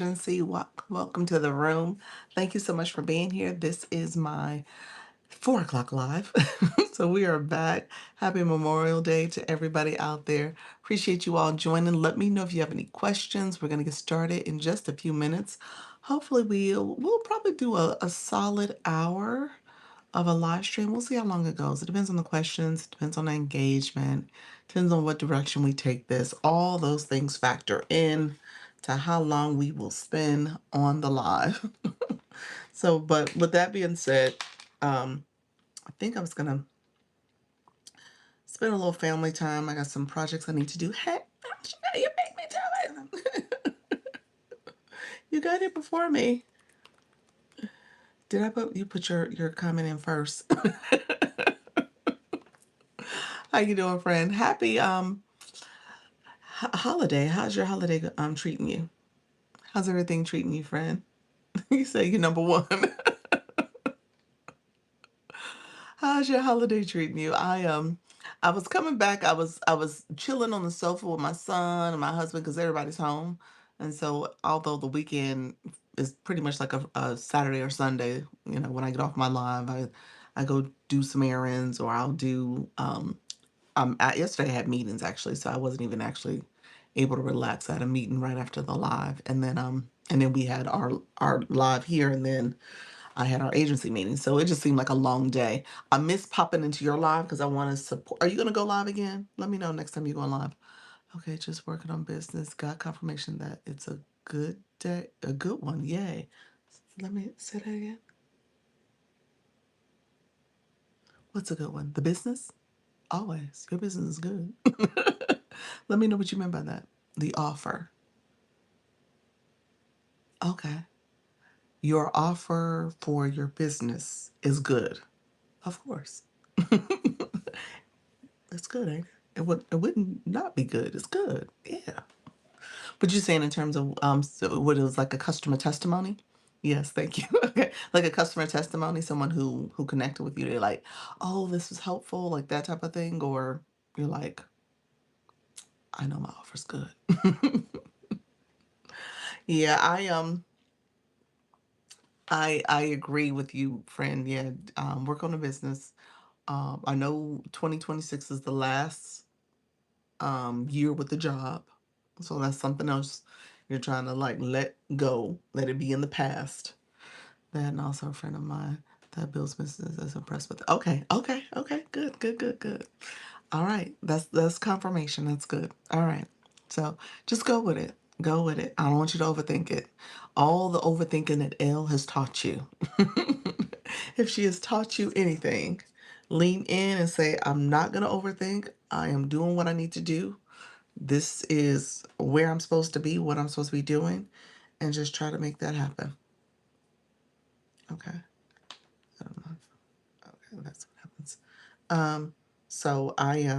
See, welcome to the room. Thank you so much for being here. This is my 4 o'clock live. So we are back. Happy Memorial Day to everybody out there. Appreciate you all joining. Let me know if you have any questions. We're going to get started in just a few minutes. Hopefully we'll probably do a solid hour of a live stream. We'll see how long it goes. It depends on the questions, it depends on the engagement, depends on what direction we take this. All those things factor in to how long we will spend on the live. So, but with that being said, I think I was gonna spend a little family time. I got some projects I need to do. Hey, you make me do it. You got it before me. Did you put your comment in first? How you doing, friend? Happy holiday. How's your holiday treating you? How's everything treating you, friend? You say you're number one. How's your holiday treating you? I was coming back. I was chilling on the sofa with my son and my husband because everybody's home. And so although the weekend is pretty much like a Saturday or Sunday, when I get off my live, I go do some errands or I'll do yesterday I had meetings actually, so I wasn't even actually able to relax. I had a meeting right after the live, and then we had our live here, and then I had our agency meeting. So it just seemed like a long day. I miss popping into your live because I want to support. Are you gonna go live again? Let me know next time you go live. Okay, just working on business. Got confirmation that it's a good day, a good one. Yay. Let me say that again. What's a good one? The business? Always. Your business is good. Let me know what you meant by that. The offer. Okay. Your offer for your business is good. Of course. It's good, ain't it? It wouldn't not be good. It's good. Yeah. But you're saying in terms of so what it was like a customer testimony? Yes, thank you. Okay. Like a customer testimony, someone who connected with you, they're like, oh, this was helpful, like that type of thing, or you're like, I know my offer's good. Yeah, I agree with you, friend. Yeah, work on a business. I know 2026 is the last year with the job, so that's something else you're trying to like let go, let it be in the past. That and also a friend of mine that builds business is impressed with. Okay, okay, okay, good, good, good, good. All right, that's confirmation. That's good. All right, so just go with it. Go with it. I don't want you to overthink it. All the overthinking that Elle has taught you. If she has taught you anything, lean in and say, I'm not going to overthink. I am doing what I need to do. This is where I'm supposed to be, what I'm supposed to be doing, and just try to make that happen. Okay. I don't know. Okay, that's what happens. So I'm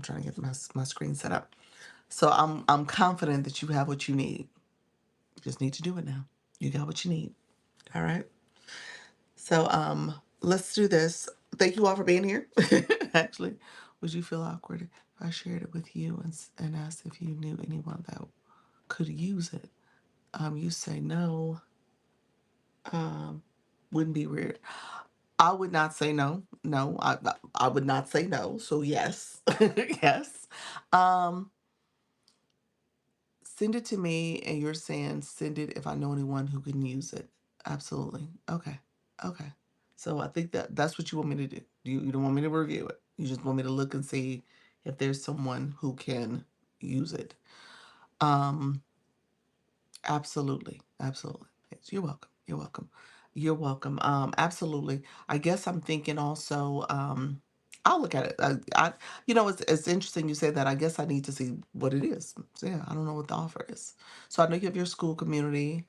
trying to get my screen set up. So I'm confident that you have what you need. You just need to do it now. You got what you need. All right. So let's do this. Thank you all for being here. Actually, would you feel awkward if I shared it with you and asked if you knew anyone that could use it? You say no. Wouldn't be weird. I would not say no. No, I would not say no. So yes, yes. Um, Send it to me, and you're saying send it if I know anyone who can use it. Absolutely. Okay. Okay. So I think that's what you want me to do. You don't want me to review it. You just want me to look and see if there's someone who can use it. Um, Absolutely. Absolutely. Yes, you're welcome. You're welcome. You're welcome. Absolutely. I guess I'm thinking also, I'll look at it. It's interesting you say that. I guess I need to see what it is. So yeah, I don't know what the offer is. So I know you have your school community,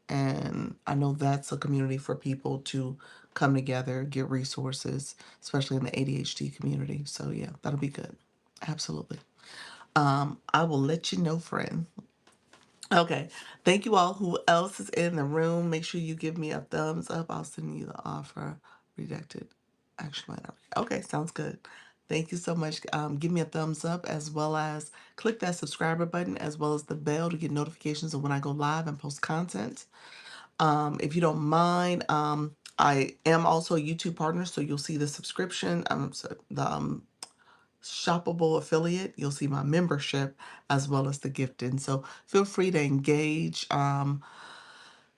and I know that's a community for people to come together, get resources, especially in the ADHD community. So yeah, that'll be good. Absolutely. I will let you know, friend. Okay. Thank you all. Who else is in the room? Make sure you give me a thumbs up. I'll send you the offer. Rejected. Action letter. Okay, sounds good. Thank you so much. Give me a thumbs up as well as click that subscriber button as well as the bell to get notifications of when I go live and post content. If you don't mind, I am also a YouTube partner, so you'll see the subscription, so the Shoppable affiliate. You'll see my membership as well as the gifting. So feel free to engage.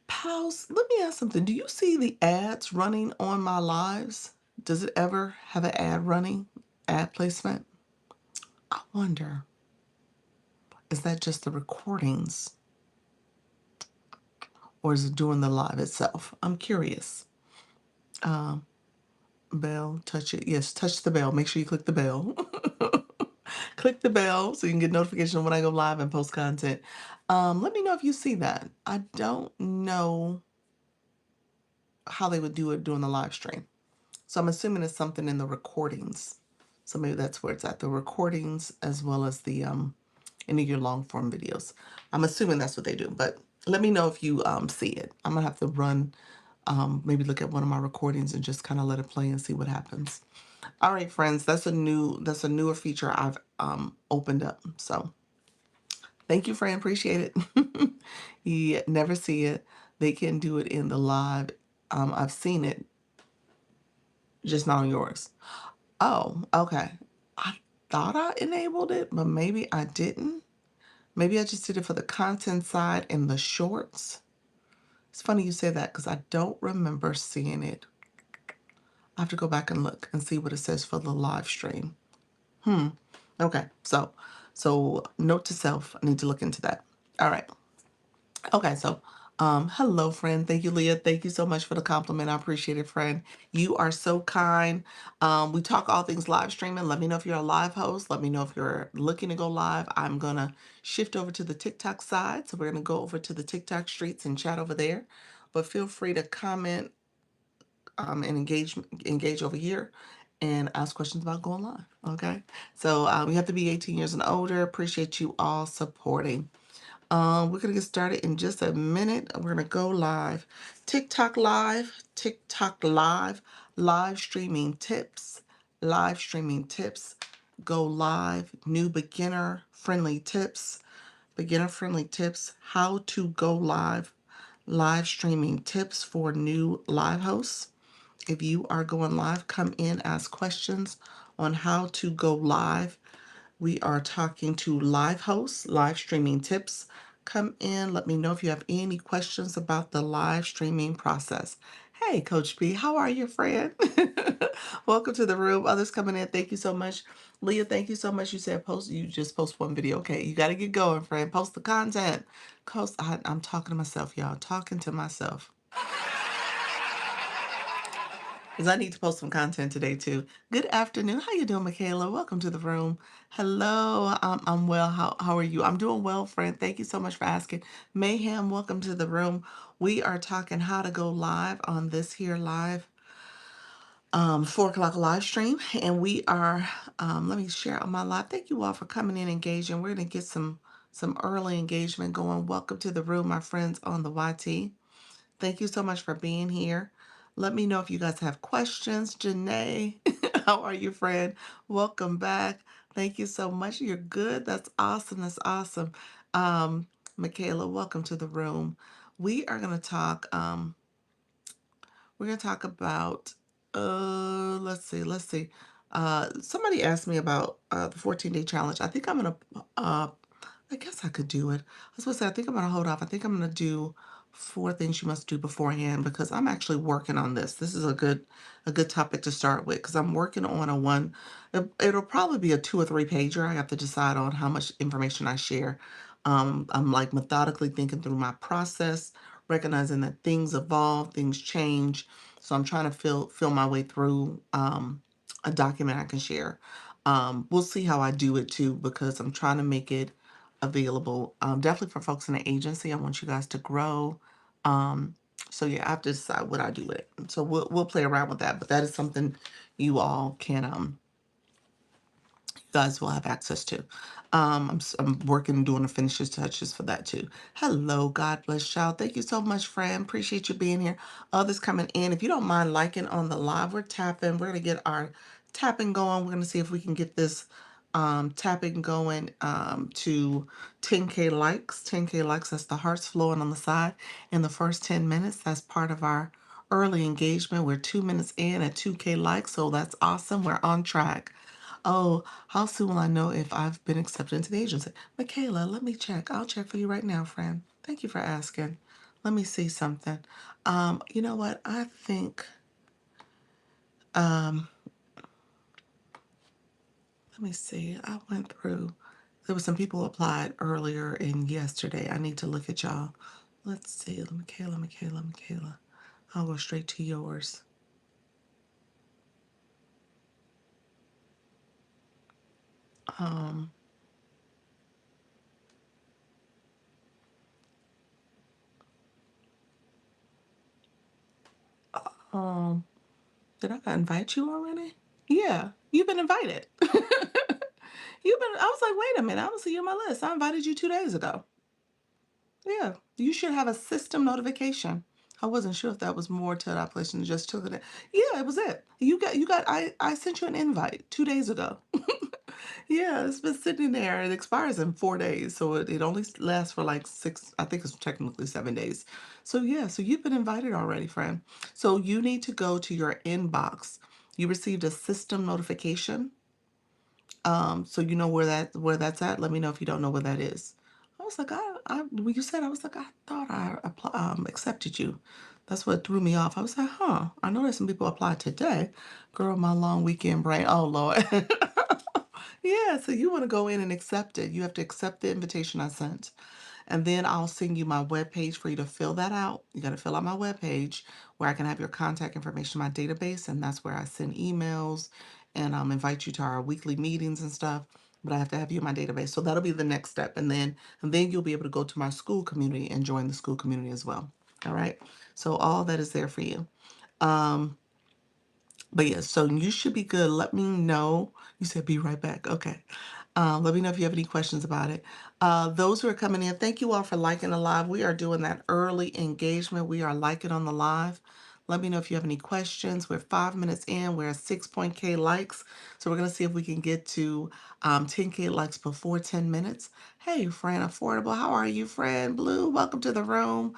Pals, let me ask something. Do you see the ads running on my lives? Does it ever have an ad running? Ad placement? I wonder, is that just the recordings or is it doing the live itself? I'm curious. Um, Bell, touch it. Yes, touch the bell. Make sure you click the bell. Click the bell so you can get notification when I go live and post content. Let me know if you see that. I don't know how they would do it during the live stream. So I'm assuming it's something in the recordings. So maybe that's where it's at. The recordings as well as the any of your long form videos. I'm assuming that's what they do, but let me know if you see it. I'm gonna have to run maybe look at one of my recordings and just kind of let it play and see what happens. All right, friends, that's a newer feature I've opened up. So thank you, friend. Appreciate it. You never see it. They can do it in the live. I've seen it, just not on yours. Oh, okay. I thought I enabled it, but maybe I didn't. Maybe I just did it for the content side and the shorts. It's funny you say that because I don't remember seeing it. I have to go back and look and see what it says for the live stream. Okay, so note to self, I need to look into that. All right. Okay, so hello, friend. Thank you, Leah. Thank you so much for the compliment. I appreciate it, friend. You are so kind. We talk all things live streaming. Let me know if you're a live host. Let me know if you're looking to go live. I'm gonna shift over to the TikTok side. So we're gonna go over to the TikTok streets and chat over there. But feel free to comment and engage over here and ask questions about going live. Okay. So we have to be 18 years and older. Appreciate you all supporting. We're going to get started in just a minute. We're going to go live. TikTok live, live streaming tips, go live, new beginner friendly tips, how to go live streaming tips for new live hosts. If you are going live, come in, ask questions on how to go live. We are talking to live hosts, live streaming tips. Come in, let me know if you have any questions about the live streaming process. Hey, Coach B, how are you, friend? Welcome to the room. Others coming in, thank you so much. Leah, thank you so much. You said you just post one video. Okay, you got to get going, friend. Post the content. I'm talking to myself, y'all. Talking to myself. Because I need to post some content today too. Good afternoon. How you doing, Michaela? Welcome to the room. Hello. I'm well. How are you? I'm doing well, friend. Thank you so much for asking. Mayhem, welcome to the room. We are talking how to go live on this here live 4 o'clock live stream. And we are let me share on my live. Thank you all for coming in engaging. We're gonna get some early engagement going. Welcome to the room, my friends on the YT. Thank you so much for being here. Let me know if you guys have questions. Janae, how are you, friend? Welcome back. Thank you so much. You're good. That's awesome. That's awesome. Um, Michaela, welcome to the room. We are gonna talk. We're gonna talk about. Let's see. Somebody asked me about the 14-day challenge. I think I'm gonna. I guess I could do it. I was supposed to say, I think I'm gonna hold off. I think I'm gonna do 4 things you must do beforehand because I'm actually working on this. This is a good topic to start with because I'm working on a one. It'll probably be a 2 or 3 pager. I have to decide on how much information I share. I'm like methodically thinking through my process, recognizing that things evolve, things change. So I'm trying to feel my way through a document I can share. We'll see how I do it too because I'm trying to make it available. Definitely for folks in the agency. I want you guys to grow. Um, so yeah, I have to decide what I do with it. So we'll play around with that, but that is something you all can you guys will have access to. I'm working doing the finishes touches for that too. Hello, God bless y'all. Thank you so much, friend. Appreciate you being here. Others coming in. If you don't mind liking on the live, we're tapping. We're gonna get our tapping going. We're going to see if we can get this tapping going to 10K likes. 10K likes, that's the hearts flowing on the side in the first 10 minutes. That's part of our early engagement. We're 2 minutes in at 2K likes, so that's awesome. We're on track. Oh, how soon will I know if I've been accepted into the agency? Michaela, let me check. I'll check for you right now, friend. Thank you for asking. Let me see something. You know what? I think, um, let me see. I went through, there were some people applied earlier and yesterday. I need to look at y'all. Let's see. Michaela. I'll go straight to yours. Um, um, did I invite you already? Yeah, you've been invited. I was like, wait a minute, I don't see you on my list. I invited you 2 days ago. Yeah, you should have a system notification. I wasn't sure if that was more to that place and just took it. Yeah, it was it. I sent you an invite 2 days ago. Yeah, it's been sitting there. It expires in 4 days, so it only lasts for like six, I think it's technically 7 days. So yeah, so you've been invited already, friend. So you need to go to your inbox. You received a system notification. So you know where that's at. Let me know if you don't know where that is. I was like, when you said, I was like, I thought accepted you. That's what threw me off. I was like, huh, I know there's some people applied today. Girl, my long weekend brain. Oh Lord. Yeah, so you want to go in and accept it. You have to accept the invitation I sent. And then I'll send you my webpage for you to fill that out. You got to fill out my webpage where I can have your contact information in my database, and that's where I send emails and invite you to our weekly meetings and stuff. But I have to have you in my database. So that'll be the next step. And then you'll be able to go to my school community and join the school community as well. All right. So all that is there for you. Um, but yeah, so you should be good. Let me know. You said be right back. Okay. Let me know if you have any questions about it. Those who are coming in, thank you all for liking the live. We are doing that early engagement. We are liking on the live. Let me know if you have any questions. We're 5 minutes in. We're at 6.k likes. So we're going to see if we can get to 10K likes before 10 minutes. Hey, Fran Affordable. How are you, Fran? Blue, welcome to the room.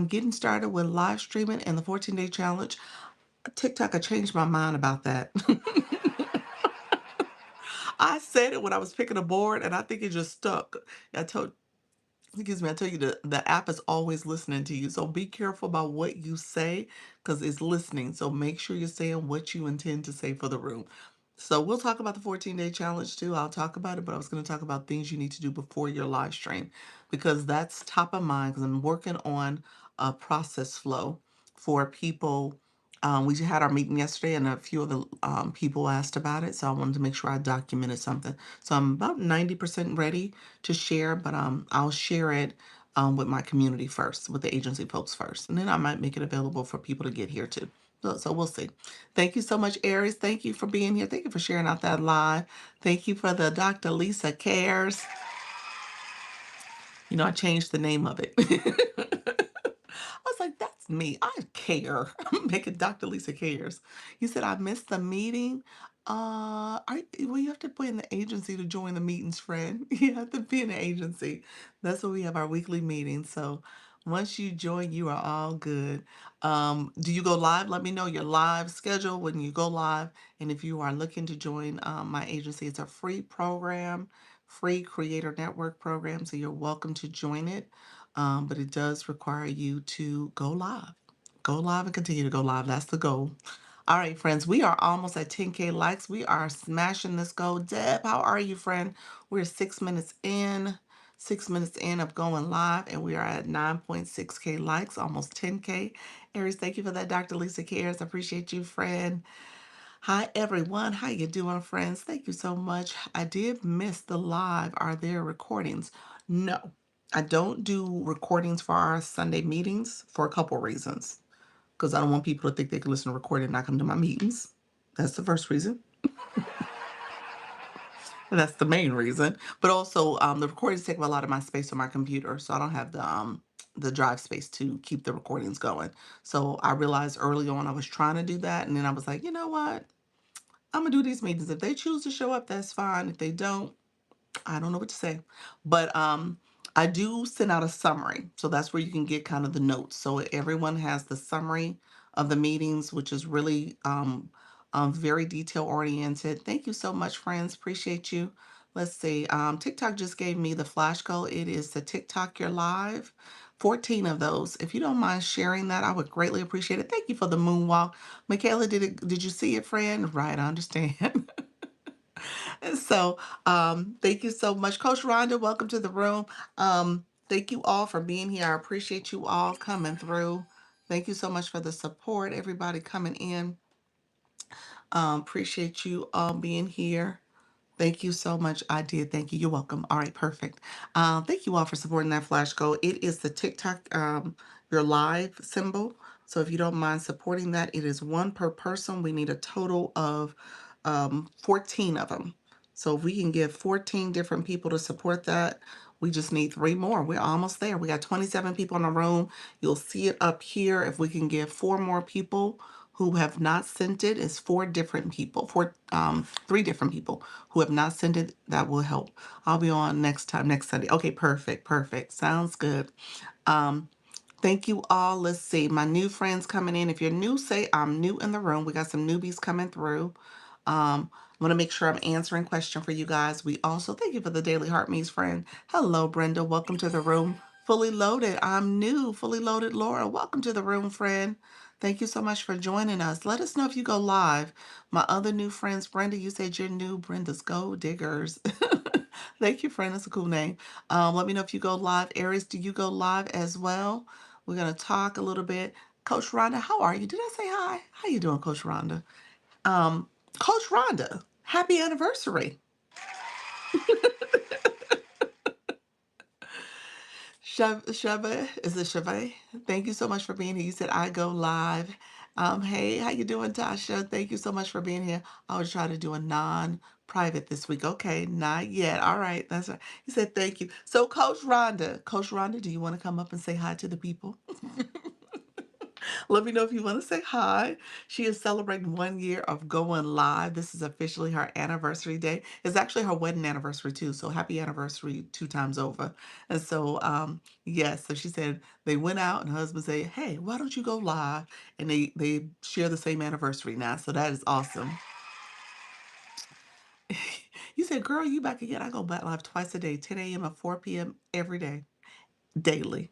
Getting started with live streaming and the 14-day challenge. TikTok, I changed my mind about that. I said it when I was picking a board, and I think it just stuck. I told, excuse me, I tell you, the app is always listening to you. So be careful about what you say because it's listening. So make sure you're saying what you intend to say for the room. So we'll talk about the 14-day challenge too. I'll talk about it, but I was going to talk about things you need to do before your live stream because that's top of mind because I'm working on a process flow for people. We had our meeting yesterday and a few of the people asked about it. So I wanted to make sure I documented something. So I'm about 90% ready to share, but I'll share it with my community first, with the agency folks first, and then I might make it available for people to get here too. So we'll see. Thank you so much, Aries. Thank you for being here. Thank you for sharing out that live. Thank you for the Dr. Lisa Cares. You know, I changed the name of it. I was like, that's me. I care. I'm making Dr. Lisa Cares. You said I missed the meeting. Well, you have to be in the agency to join the meetings, friend. You have to be in the agency. That's where we have our weekly meetings. So once you join, you are all good. Do you go live? Let me know your live schedule when you go live. And if you are looking to join my agency, it's a free program, free creator network program. So you're welcome to join it. But it does require you to go live. Go live and continue to go live. That's the goal. All right, friends, we are almost at 10K likes. We are smashing this goal. Deb, how are you, friend? We're 6 minutes in, 6 minutes in of going live, and we are at 9.6K likes, almost 10K. Aries, thank you for that, Dr. Lisa Cares. I appreciate you, friend. Hi, everyone. How you doing, friends? Thank you so much. I did miss the live. Are there recordings? No, I don't do recordings for our Sunday meetings for a couple reasons. Because I don't want people to think they can listen to recording and not come to my meetings. That's the first reason. And that's the main reason. But also, the recordings take up a lot of my space on my computer, so I don't have the drive space to keep the recordings going. So I realized early on I was trying to do that, and then I was like, you know what? I'm gonna do these meetings. If they choose to show up, that's fine. If they don't, I don't know what to say. But I do send out a summary. So that's where you can get kind of the notes. So everyone has the summary of the meetings, which is really very detail oriented. Thank you so much, friends. Appreciate you. Let's see. TikTok just gave me the flash code. It is the TikTok Your Live. 14 of those. If you don't mind sharing that, I would greatly appreciate it. Thank you for the moonwalk. Michaela, did you see it, friend? Right, I understand. So, thank you so much, Coach Rhonda. Welcome to the room. Thank you all for being here. I appreciate you all coming through. Thank you so much for the support, everybody coming in. Appreciate you all being here. Thank you so much. I did. Thank you. You're welcome. All right, perfect. Thank you all for supporting that flash goal. It is the TikTok your live symbol. So if you don't mind supporting that, it is one per person. We need a total of 14 of them. So if we can get 14 different people to support that, we just need three more. We're almost there. We got 27 people in the room. You'll see it up here. If we can get four more people who have not sent it, it's four different people, three different people who have not sent it, that will help. I'll be on next time, next Sunday. Okay, perfect, perfect. Sounds good. Um, Thank you all. Let's see. My new friends coming in. If you're new, say I'm new in the room. We got some newbies coming through. I want to make sure I'm answering question for you guys. We also thank you for the Daily Heart Meets friend. Hello, Brenda. Welcome to the room. Fully loaded. I'm new. Fully loaded, Laura. Welcome to the room, friend. Thank you so much for joining us. Let us know if you go live. My other new friends, Brenda, you said you're new. Brenda's Gold Diggers. Thank you, friend. That's a cool name. Let me know if you go live. Aries, do you go live as well? We're going to talk a little bit. Coach Rhonda, how are you? Did I say hi? How you doing, Coach Rhonda? Um, Coach Rhonda, happy anniversary. Shava, is it Chave? Thank you so much for being here. You said I go live. Hey, how you doing, Tasha? Thank you so much for being here. I was trying to do a non-private this week. Okay, not yet. All right, that's right. You said thank you. So, Coach Rhonda, do you want to come up and say hi to the people? Let me know if you want to say hi. She is celebrating 1 year of going live. This is officially her anniversary day. It's actually her wedding anniversary too. So happy anniversary two times over. And so, yes, so she said they went out and her husband said, hey, why don't you go live? And they share the same anniversary now. So that is awesome. You said, girl, you back again. I go back live twice a day, 10 a.m. and 4 p.m. every day, daily.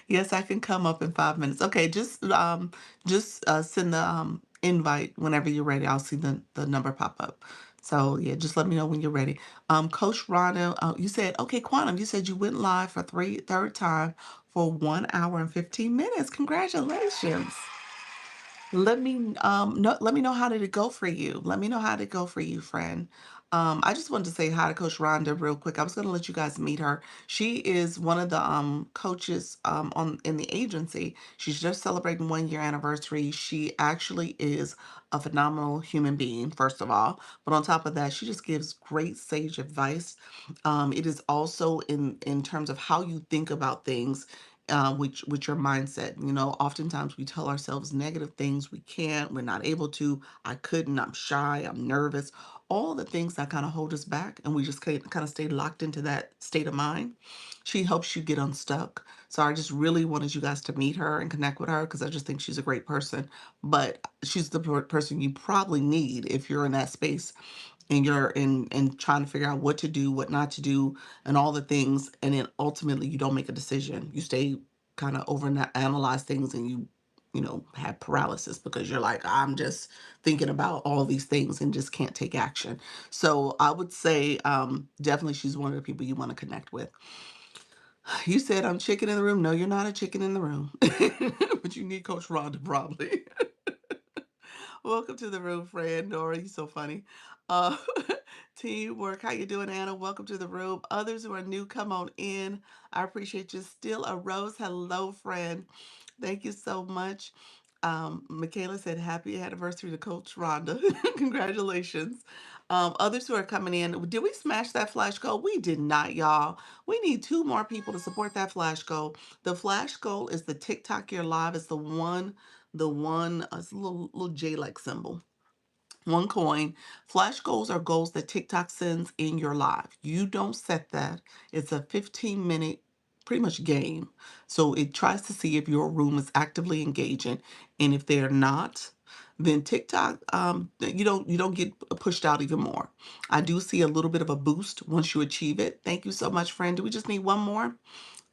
Yes, I can come up in 5 minutes. Okay, just send the invite whenever you're ready. I'll see the number pop up. So yeah, just let me know when you're ready. Coach Rhonda, you said okay, Quantum. You said you went live for third time for 1 hour and 15 minutes. Congratulations. Let me know how did it go for you. Let me know how did it go for you, friend. I just wanted to say hi to Coach Rhonda real quick. I was gonna let you guys meet her. She is one of the coaches on in the agency. She's just celebrating 1 year anniversary. She actually is a phenomenal human being, first of all. But on top of that, she just gives great sage advice. It is also in terms of how you think about things, with your mindset. You know, oftentimes we tell ourselves negative things. We can't, we're not able to, I couldn't, I'm shy, I'm nervous, all the things that kind of hold us back. And we just kind of stay locked into that state of mind. She helps you get unstuck. So I just really wanted you guys to meet her and connect with her because I just think she's a great person. But she's the person you probably need if you're in that space and you're in trying to figure out what to do, what not to do, and all the things, and then ultimately you don't make a decision. You stay kind of over analyze things, and you know have paralysis because you're like, I'm just thinking about all these things and just can't take action. So I would say definitely she's one of the people you want to connect with. You said I'm chicken in the room. No, you're not a chicken in the room, but you need Coach Rhonda probably. Welcome to the room, Fran. Nora, you so funny. Uh, teamwork. How you doing, Anna? Welcome to the room. Others who are new, come on in. I appreciate you. Still a rose. Hello, friend. Thank you so much. Michaela said, happy anniversary to Coach Rhonda. Congratulations. Others who are coming in, did we smash that flash goal? We did not, y'all. We need two more people to support that flash goal. The flash goal is the TikTok Your Live. It's the one, it's a little J like symbol. One coin. Flash goals are goals that TikTok sends in your live. You don't set that. It's a 15-minute pretty much game. So it tries to see if your room is actively engaging. And if they're not, then TikTok, you don't get pushed out even more. I do see a little bit of a boost once you achieve it. Thank you so much, friend. Do we just need one more?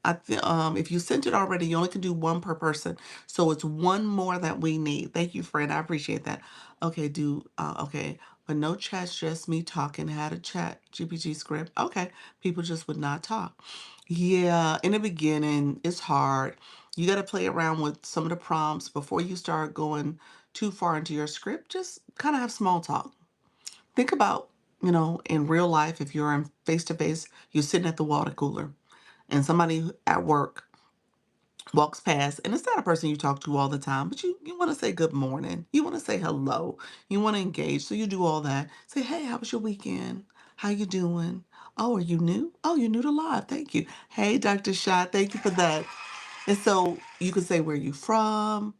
If you sent it already, you only can do one per person. So it's one more that we need. Thank you, friend. I appreciate that. Okay, but no chats, just me talking. Had a chat, GPG script. Okay, people just would not talk. Yeah, in the beginning, it's hard. You got to play around with some of the prompts before you start going too far into your script. Just kind of have small talk. Think about, in real life, if you're in face to face, you're sitting at the water cooler and somebody at work walks past, and it's not a person you talk to all the time, but you want to say good morning, you want to say hello, you want to engage, so you do all that. Say, hey, how was your weekend? How you doing? Oh, are you new? Oh, you're new to live. Thank you. Hey, Dr. Shah, thank you for that. And so you can say where you from,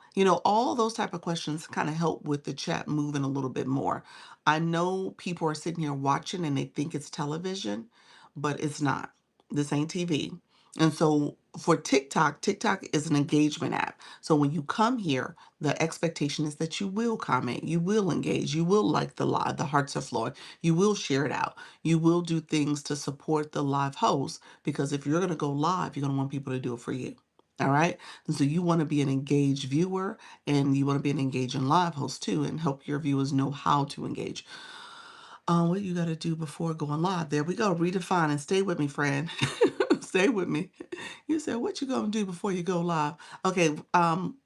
all those type of questions kind of help with the chat moving a little bit more. I know people are sitting here watching and they think it's television, but it's not. This ain't TV. And so for TikTok, TikTok is an engagement app. So when you come here, the expectation is that you will comment, you will engage, you will like the live, the hearts are flowing, you will share it out, you will do things to support the live host, because if you're going to go live, you're going to want people to do it for you. All right. And so you want to be an engaged viewer and you want to be an engaging live host too and help your viewers know how to engage. What you got to do before going live? There we go. Redefine and stay with me, friend. Stay with me. You said, what you going to do before you go live? Okay.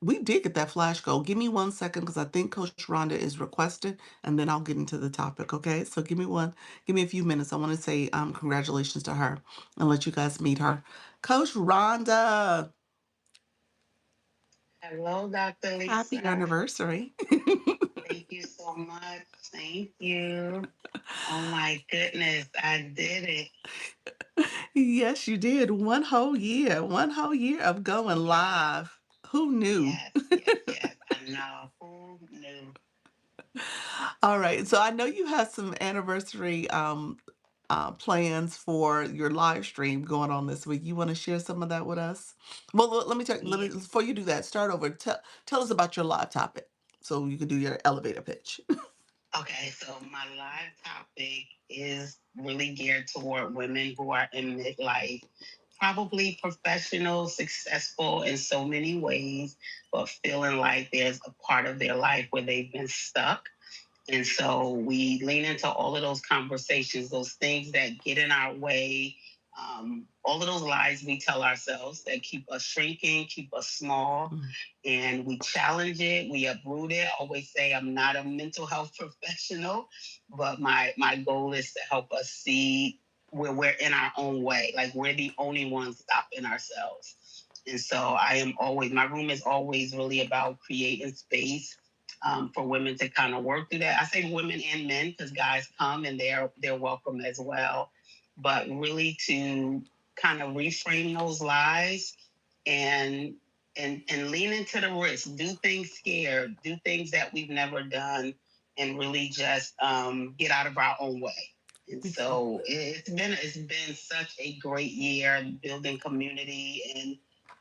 We did get that flash goal. Give me 1 second because I think Coach Rhonda is requested and then I'll get into the topic. Okay. So give me a few minutes. I want to say congratulations to her and let you guys meet her. Coach Rhonda. Hello, Dr. Happy Lisa. anniversary. Thank you so much. Thank you. Oh my goodness, I did it. Yes, you did. One whole year of going Yes, live. Who knew? yes, yes, yes. I know. Who knew? All right. So I know you have some anniversary plans for your live stream going on this week. You want to share some of that with us? Well, let Yeah. me before you do that, start over. Tell us about your live topic so you can do your elevator pitch. Okay, so my live topic is really geared toward women who are in midlife, probably professional, successful in so many ways, but feeling like there's a part of their life where they've been stuck. And so we lean into all of those conversations, those things that get in our way, all of those lies we tell ourselves that keep us shrinking, keep us small, Mm. and we challenge it, we uproot it. I always say I'm not a mental health professional, but my goal is to help us see where we're in our own way, like we're the only ones stopping ourselves. And so I am always, my room is always really about creating space for women to kind of work through that. I say women and men because guys come and they're welcome as well, but really to kind of reframe those lies and and lean into the risk. Do things scared. Do things that we've never done, and really just get out of our own way. And so it's been such a great year building community and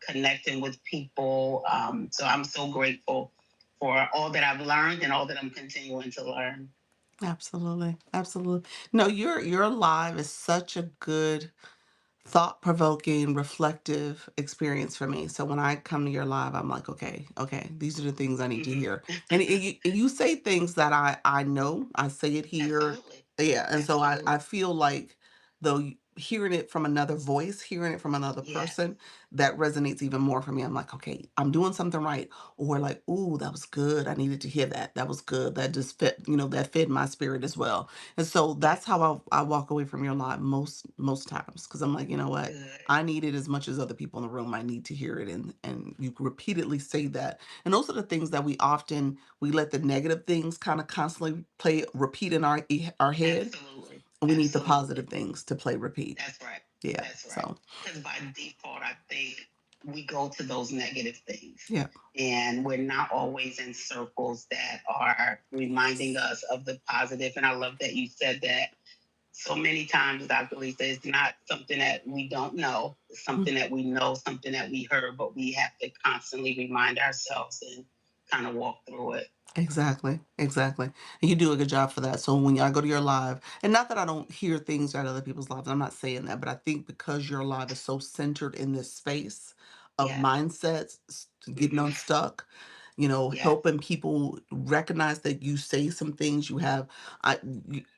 connecting with people. So I'm so grateful for all that I've learned and all that I'm continuing to learn. Absolutely. Absolutely. No, your live is such a good thought-provoking, reflective experience for me. So when I come to your live, I'm like, okay, these are the things I need to hear. And you say things that I know. I say it here. Absolutely. Yeah, and so I Absolutely. feel like though hearing it from another voice, hearing it from another Yes. person, that resonates even more for me. I'm like, okay, I'm doing something right. Or like, ooh, that was good. I needed to hear that. That was good. That just fit, that fed my spirit as well. And so Yes. that's how I walk away from your live most times because I'm like, you know what? Good. I need it as much as other people in the room. I need to hear it, and you repeatedly say that. And those are the things that we let the negative things kind of constantly play repeat in our head, Absolutely. and we need the Absolutely. positive things to play repeat. That's right. Yeah. That's right. So Because by default, I think we go to those negative things. Yeah. And we're not always in circles that are reminding Yes. us of the positive. And I love that you said that so many times, Dr. Lisa, it's not something that we don't know. It's Mm. something that we know, something that we heard, but we have to constantly remind ourselves and kind of walk through it. Exactly, exactly. And you do a good job for that. So when I go to your live, and not that I don't hear things out of other people's lives, I'm not saying that, but I think because your live is so centered in this space of Yes. mindsets, getting Mm-hmm. unstuck, Yes. helping people recognize that you say some things you have.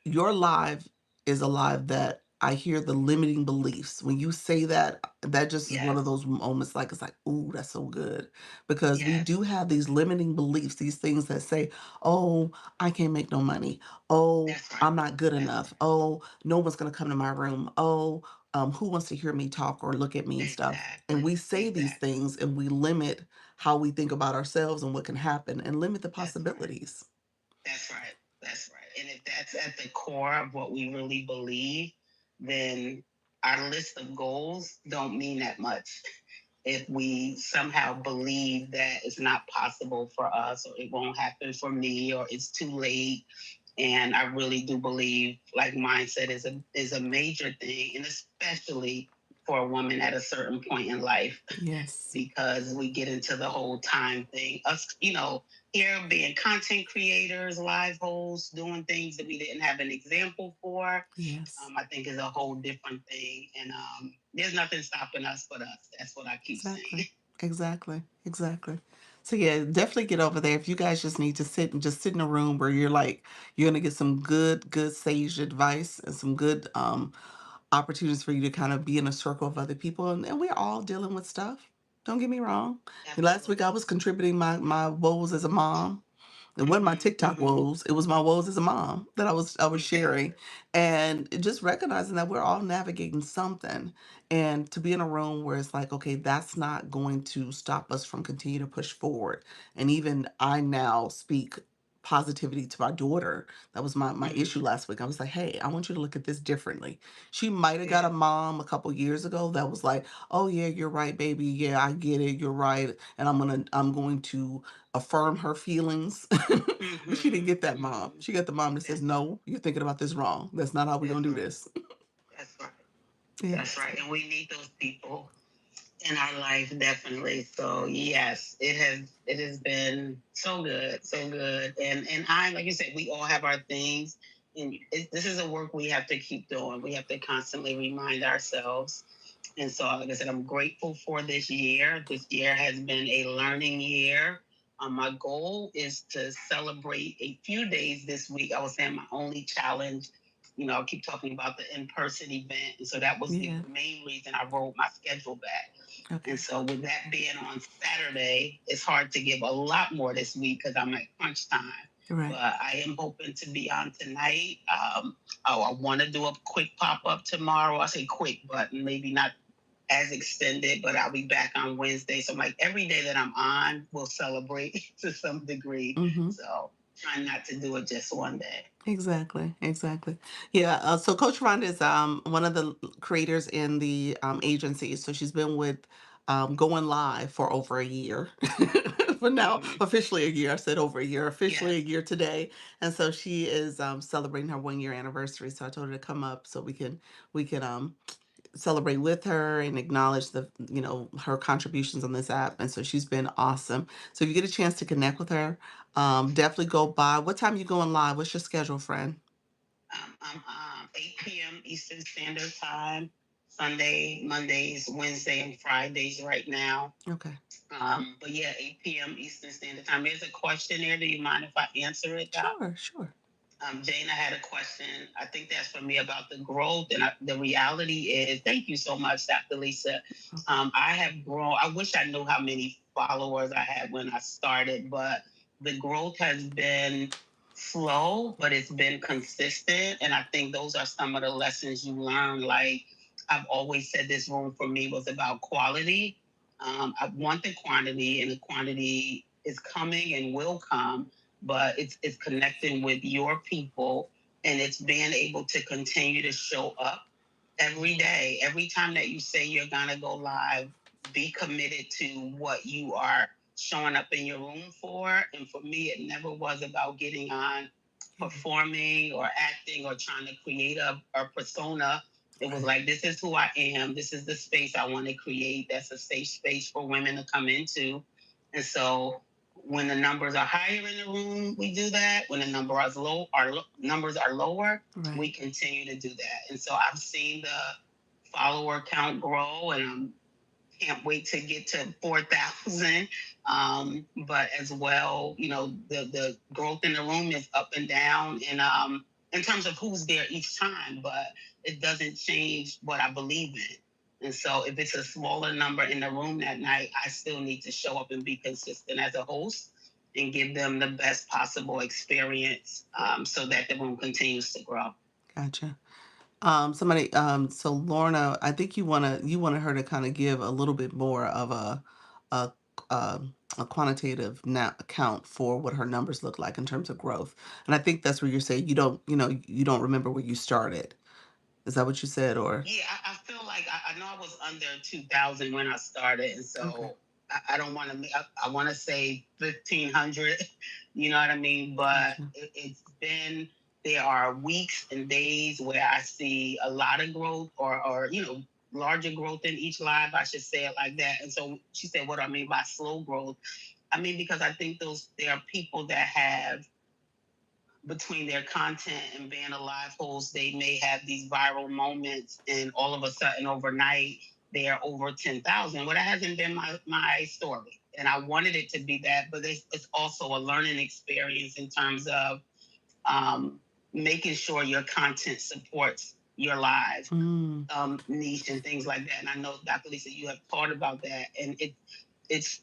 Your live is a live that I hear the limiting beliefs. When you say that, that just is one of Yes. those moments like it's like, ooh, that's so good because we Yes. do have these limiting beliefs, these things that say, oh, I can't make no money. Oh, That's right. I'm not good That's enough. Oh, no one's going to come to my room. Oh, who wants to hear me talk or look at me and stuff? And exactly. we say these Exactly. things and we limit how we think about ourselves and what can happen and limit the That's right. possibilities. That's right. That's right. And if that's at the core of what we really believe, then our list of goals don't mean that much. If we somehow believe that it's not possible for us or it won't happen for me or it's too late. And I really do believe like mindset is a major thing, and especially for a woman at a certain point in life, Yes. because we get into the whole time thing. Us, here being content creators, live hosts, doing things that we didn't have an example for, Yes. I think is a whole different thing. And there's nothing stopping us but us. That's what I keep Exactly. saying. Exactly. Exactly. So yeah, definitely get over there. If you guys just need to sit and just sit in a room where you're gonna get some good sage advice and some good opportunities for you to kind of be in a circle of other people and we're all dealing with stuff. Don't get me wrong. Last week I Absolutely. was contributing my woes as a mom. It wasn't my Mm-hmm, TikTok mm-hmm. woes. It was my woes as a mom that I was sharing, Exactly. and just recognizing that we're all navigating something, and to be in a room where it's like, okay, that's not going to stop us from continue to push forward. And even I now speak positivity to my daughter. That was my issue Mm-hmm. last week. I was like, hey, I want you to look at this differently. She might have got a Yes. mom a couple years ago that was like, oh yeah, you're right, baby. Yeah, I get it. You're right, and I'm going to affirm her feelings. But she didn't Mm-hmm, get that mom. mm-hmm. She got the mom that says, That's no, you're thinking about this wrong. That's not how we're going that's to do right. this. That's right. Yeah. That's right. And we need those people in our life definitely. So yes, it has been so good, so good. And I, like you said, we all have our things, and this is a work we have to keep doing. We have to constantly remind ourselves. And so, like I said, I'm grateful for this year. This year has been a learning year. My goal is to celebrate a few days this week. I was saying my only challenge, I keep talking about the in person event. And so that was the Yeah. main reason I rolled my schedule back. And Okay. so, with that being on Saturday, it's hard to give a lot more this week because I'm at crunch time. Right. But I am hoping to be on tonight. I want to do a quick pop up tomorrow. I say quick, but maybe not as extended, but I'll be back on Wednesday. So, like every day that I'm on, we'll celebrate to some degree. Mm-hmm. So, trying not to do it just one day. Exactly, exactly. Yeah, so Coach Rhonda is one of the creators in the agency. So she's been with going live for over a year. But now Mm-hmm. officially a year. I said over a year, officially a Yes, year today. And so she is celebrating her 1 year anniversary. So I told her to come up so we can celebrate with her and acknowledge her contributions on this app. And so she's been awesome. So if you get a chance to connect with her, definitely go by. What time you going live? What's your schedule, friend? I'm 8 p.m. Eastern Standard Time, Sunday, Mondays, Wednesday, and Fridays right now. Okay. But yeah, 8 p.m. Eastern Standard Time. There's a question there. Do you mind if I answer it, Doc? Sure, sure. Dana had a question. I think that's for me about the growth. And the reality is, thank you so much, Dr. Lisa. I have grown. I wish I knew how many followers I had when I started, but the growth has been slow, but it's been consistent. And I think those are some of the lessons you learn. Like I've always said, this room for me was about quality. I want the quantity, and the quantity is coming and will come, but it's connecting with your people, and it's being able to continue to show up every day. Every time that you say you're gonna go live, be committed to what you are showing up in your room for. And for me, it never was about getting on, Yeah. performing or acting or trying to create a persona. It was Right. like, this is who I am. This is the space I want to create. That's a safe space for women to come into. And so when the numbers are higher in the room, we do that. When the numbers are lower, we Right. continue to do that. And so I've seen the follower count grow, and can't wait to get to 4,000. But as well, the growth in the room is up and down, and in terms of who's there each time, but it doesn't change what I believe in. And so, if it's a smaller number in the room that night, I still need to show up and be consistent as a host and give them the best possible experience, so that the room continues to grow. Gotcha. Somebody, so Lorna, I think you wanted her to kind of give a little bit more of a, a quantitative account for what her numbers look like in terms of growth. And I think that's where you're saying you don't remember where you started. Is that what you said, or? Yeah, I feel like I know I was under 2,000 when I started, and Okay. so I don't want to. I want to say 1,500. You know what I mean? But Gotcha. it's been, there are weeks and days where I see a lot of growth, or larger growth in each live. I should say it like that. And so she said, "What do I mean by slow growth?" I mean, because I think there are people that have, between their content and being a live host, they may have these viral moments, and all of a sudden, overnight, they are over 10,000. Well, that hasn't been my story. And I wanted it to be that, but it's also a learning experience in terms of um, making sure your content supports your live Mm, niche and things like that. And I know, Dr. Lisa, you have taught about that. And it's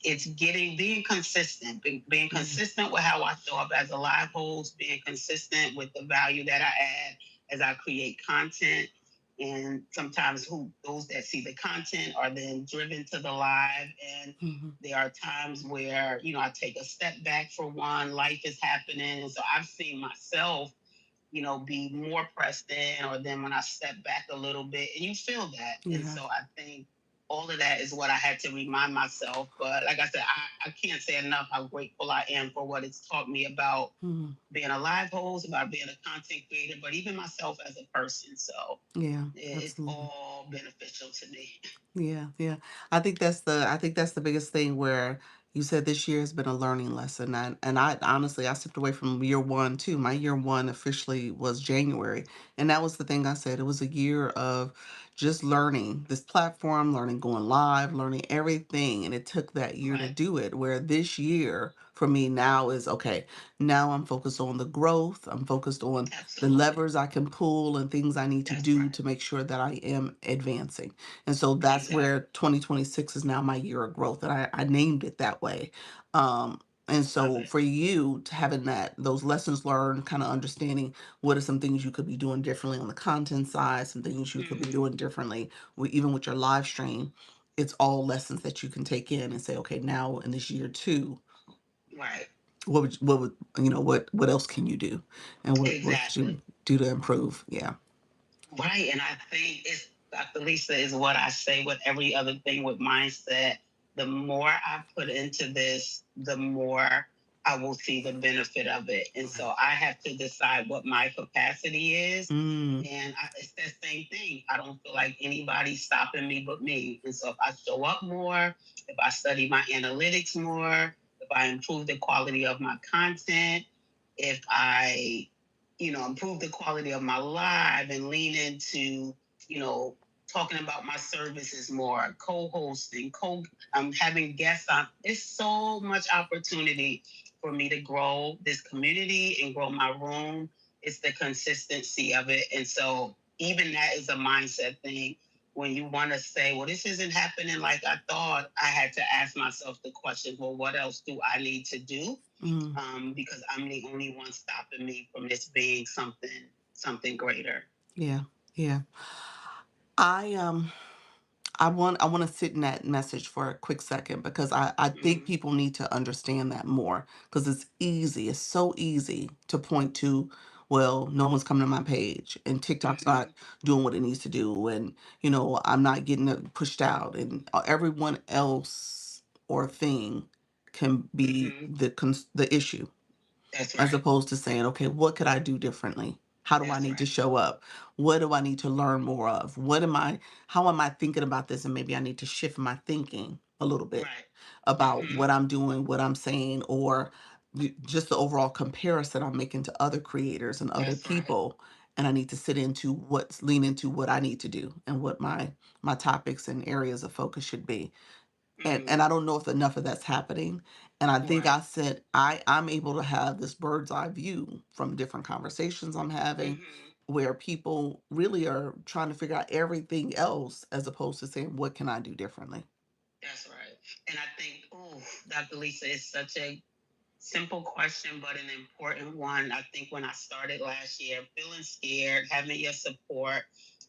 being consistent, being yeah. consistent with how I show up as a live host, being consistent with the value that I add as I create content. And sometimes those that see the content are then driven to the live. And Hmm. there are times where, I take a step back for one, life is happening. And so I've seen myself, be more pressed in, or then when I step back a little bit, and you feel that. And Yeah. so I think all of that is what I had to remind myself. But like I said, I can't say enough how grateful I am for what it's taught me about Mm, being a live host, about being a content creator, but even myself as a person. So yeah. it's Absolutely. all beneficial to me. Yeah, yeah. I think that's the biggest thing where you said this year has been a learning lesson. And I honestly I stepped away from year one too. My year one officially was January. And that was the thing I said. It was a year of just learning this platform, learning going live, learning everything. And it took that year to Right. do it. Where this year for me now is okay, now I'm focused on the growth. I'm focused on the Absolutely. levers I can pull and things I need to That's do right. to make sure that I am advancing. And so that's where Exactly. 2026 is now my year of growth. And I named it that way. And Love so it. for you to having those lessons learned, kind of understanding what are some things you could be doing differently on the content side, some things you could be Hmm. doing differently, even with your live stream, it's all lessons that you can take in and say, okay, now in this year two, Right. what else can you do? And what could Exactly. you do to improve? Yeah. Right. And I think it's, Dr. Lisa, is what I say with every other thing with mindset. The more I put into this, the more I will see the benefit of it. And Right. so I have to decide what my capacity is. Mm, And it's that same thing. I don't feel like anybody's stopping me but me. And so if I show up more, if I study my analytics more, if I improve the quality of my content, if I improve the quality of my live and lean into, you know, talking about my services more, co-hosting, having guests on. There's so much opportunity for me to grow this community and grow my room. It's the consistency of it. And so even that is a mindset thing. When you want to say, well, this isn't happening like I thought, I had to ask myself the question, well, what else do I need to do? mm, Because I'm the only one stopping me from this being something greater. yeah. Yeah. I I want to sit in that message for a quick second because I think Mm-hmm. people need to understand that more because it's so easy to point to well, no one's coming to my page and TikTok's not Mhm. doing what it needs to do. And, I'm not getting it pushed out, and everyone else or thing can be Mhm. the issue, That's as right. opposed to saying, okay, what could I do differently? How do I That's need to right. show up? What do I need to learn more of? How am I thinking about this? And maybe I need to shift my thinking a little bit Right. about Mhm. what I'm doing, what I'm saying, or just the overall comparison I'm making to other creators and other That's right. people. And I need to lean into what I need to do and what my topics and areas of focus should be. And Mhm. I don't know if enough of that's happening. And I think Right. I said I'm able to have this bird's eye view from different conversations I'm having, Mhm. where people really are trying to figure out everything else as opposed to saying, what can I do differently? That's right. And I think, oh, Dr. Lisa, is such a simple question, but an important one. I think when I started last year, feeling scared, having your support,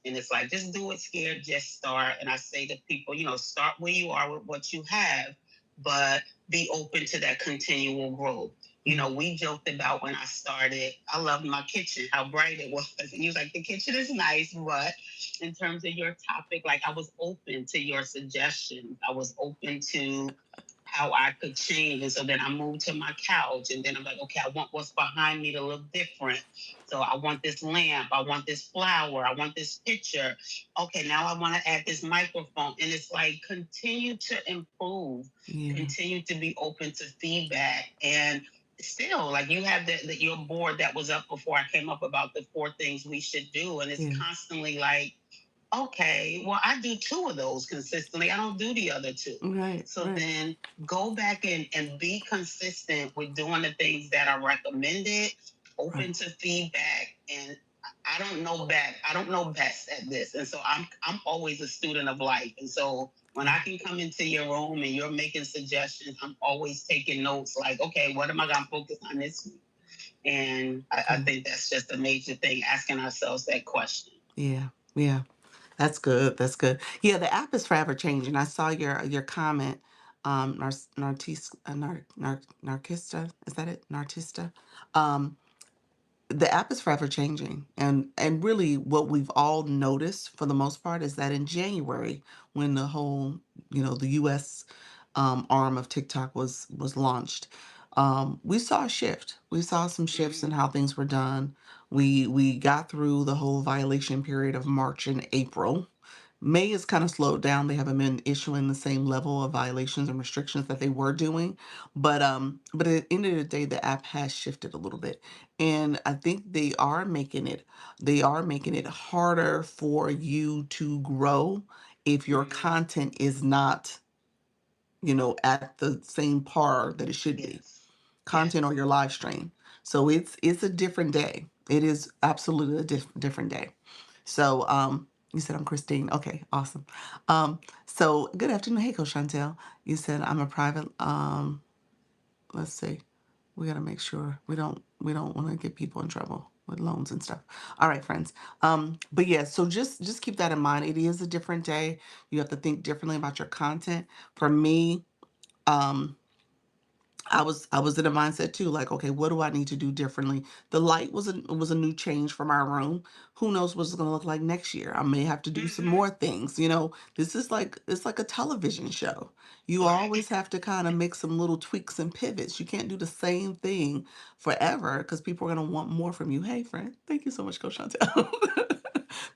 and it's like, just do it scared, just start. And I say to people, start where you are with what you have, but be open to that continual growth. Mm, We joked about when I started, I loved my kitchen, how bright it was. And you was like, the kitchen is nice, but in terms of your topic, like I was open to your suggestions. I was open to how I could change. And so then I moved to my couch, and then I'm like, okay, I want what's behind me to look different. So I want this lamp, I want this flower, I want this picture. Okay, now I want to add this microphone. And it's like continue to improve, yeah, continue to be open to feedback. And still, like you have your board that was up before I came up about the 4 things we should do. And it's yeah, constantly like, okay, well, I do 2 of those consistently. I don't do the other 2. right, So right, then go back and be consistent with doing the things that are recommended, right. open to feedback. And I don't know I don't know best at this. And so I'm always a student of life. And so when I Yeah, can come into your room and you're making suggestions, I'm always taking notes like, okay, what am I gonna focus on this week? And I good. think that's just a major thing, asking ourselves that question. Yeah, yeah. That's good. That's good. Yeah, the app is forever changing. I saw your comment. Narcista, is that it? Nartista. Um, the app is forever changing, and really what we've all noticed for the most part is that in January, when the whole the US arm of TikTok was launched, we saw a shift. We saw some shifts in Mhm. how things were done. We got through the whole violation period of March and April. May is kind of slowed down. They haven't been issuing the same level of violations and restrictions that they were doing. But at the end of the day, the app has shifted a little bit. And I think they are making it harder for you to grow if your Mhm. content is not, at the same par that it should be. Yes. Content or Yes. your live stream. So it's a different day. It is absolutely a different day. So, you said I'm Christine. Okay, awesome. So good afternoon. Hey, Coach Chantel. You said I'm a private. Let's see. We got to make sure we don't want to get people in trouble with loans and stuff. All right, friends. But yeah, so just keep that in mind. It is a different day. You have to think differently about your content. For me, um, I was in a mindset too, like, okay, what do I need to do differently? The light was a new change from our room. Who knows what it's gonna look like next year? I may have to do some Mhm. more things. This is like it's like a television show. You Right. always have to kind of make some little tweaks and pivots. You can't do the same thing forever because people are gonna want more from you. Hey, friend, thank you so much, Coach Chantel.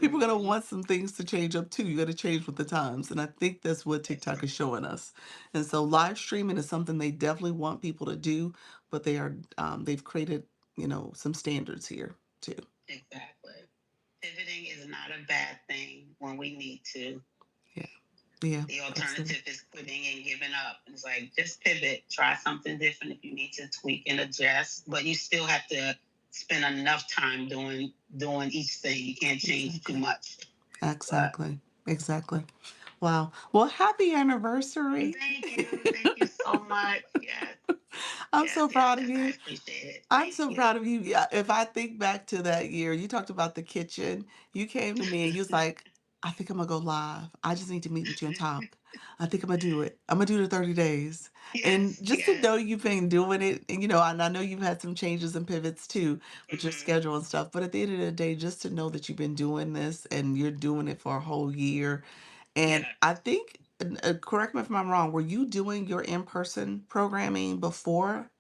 People are gonna Mhm. want some things to change up too. You got to change with the times, and I think that's what That's TikTok is right. showing us. And so live streaming is something they definitely want people to do, but they've created, some standards here too. Exactly. Pivoting is not a bad thing when we need to. Yeah. Yeah. The Absolutely. alternative is quitting and giving up. It's like just pivot, try something different if you need to tweak and adjust, but you still have to spend enough time doing each thing. You can't change too Exactly. much. But Exactly. Exactly. Wow. Well, happy anniversary. thank you. Thank you so much. Yes. I'm Yes, so yes, proud of yes. I you. appreciate it. I'm Thank so you. proud of you. Yeah, if I think back to that year, you talked about the kitchen. You came to me and you was like, I think I'm gonna go live. I just need to meet with you and talk. I think I'm gonna do it. I'm gonna do the 30 days. And Yes, just to yes. know you've been doing it, and and I know you've had some changes and pivots too with your Hmm. schedule and stuff, but at the end of the day, just to know that you've been doing this and you're doing it for a whole year. And Yes. I think, correct me if I'm wrong, were you doing your in-person programming before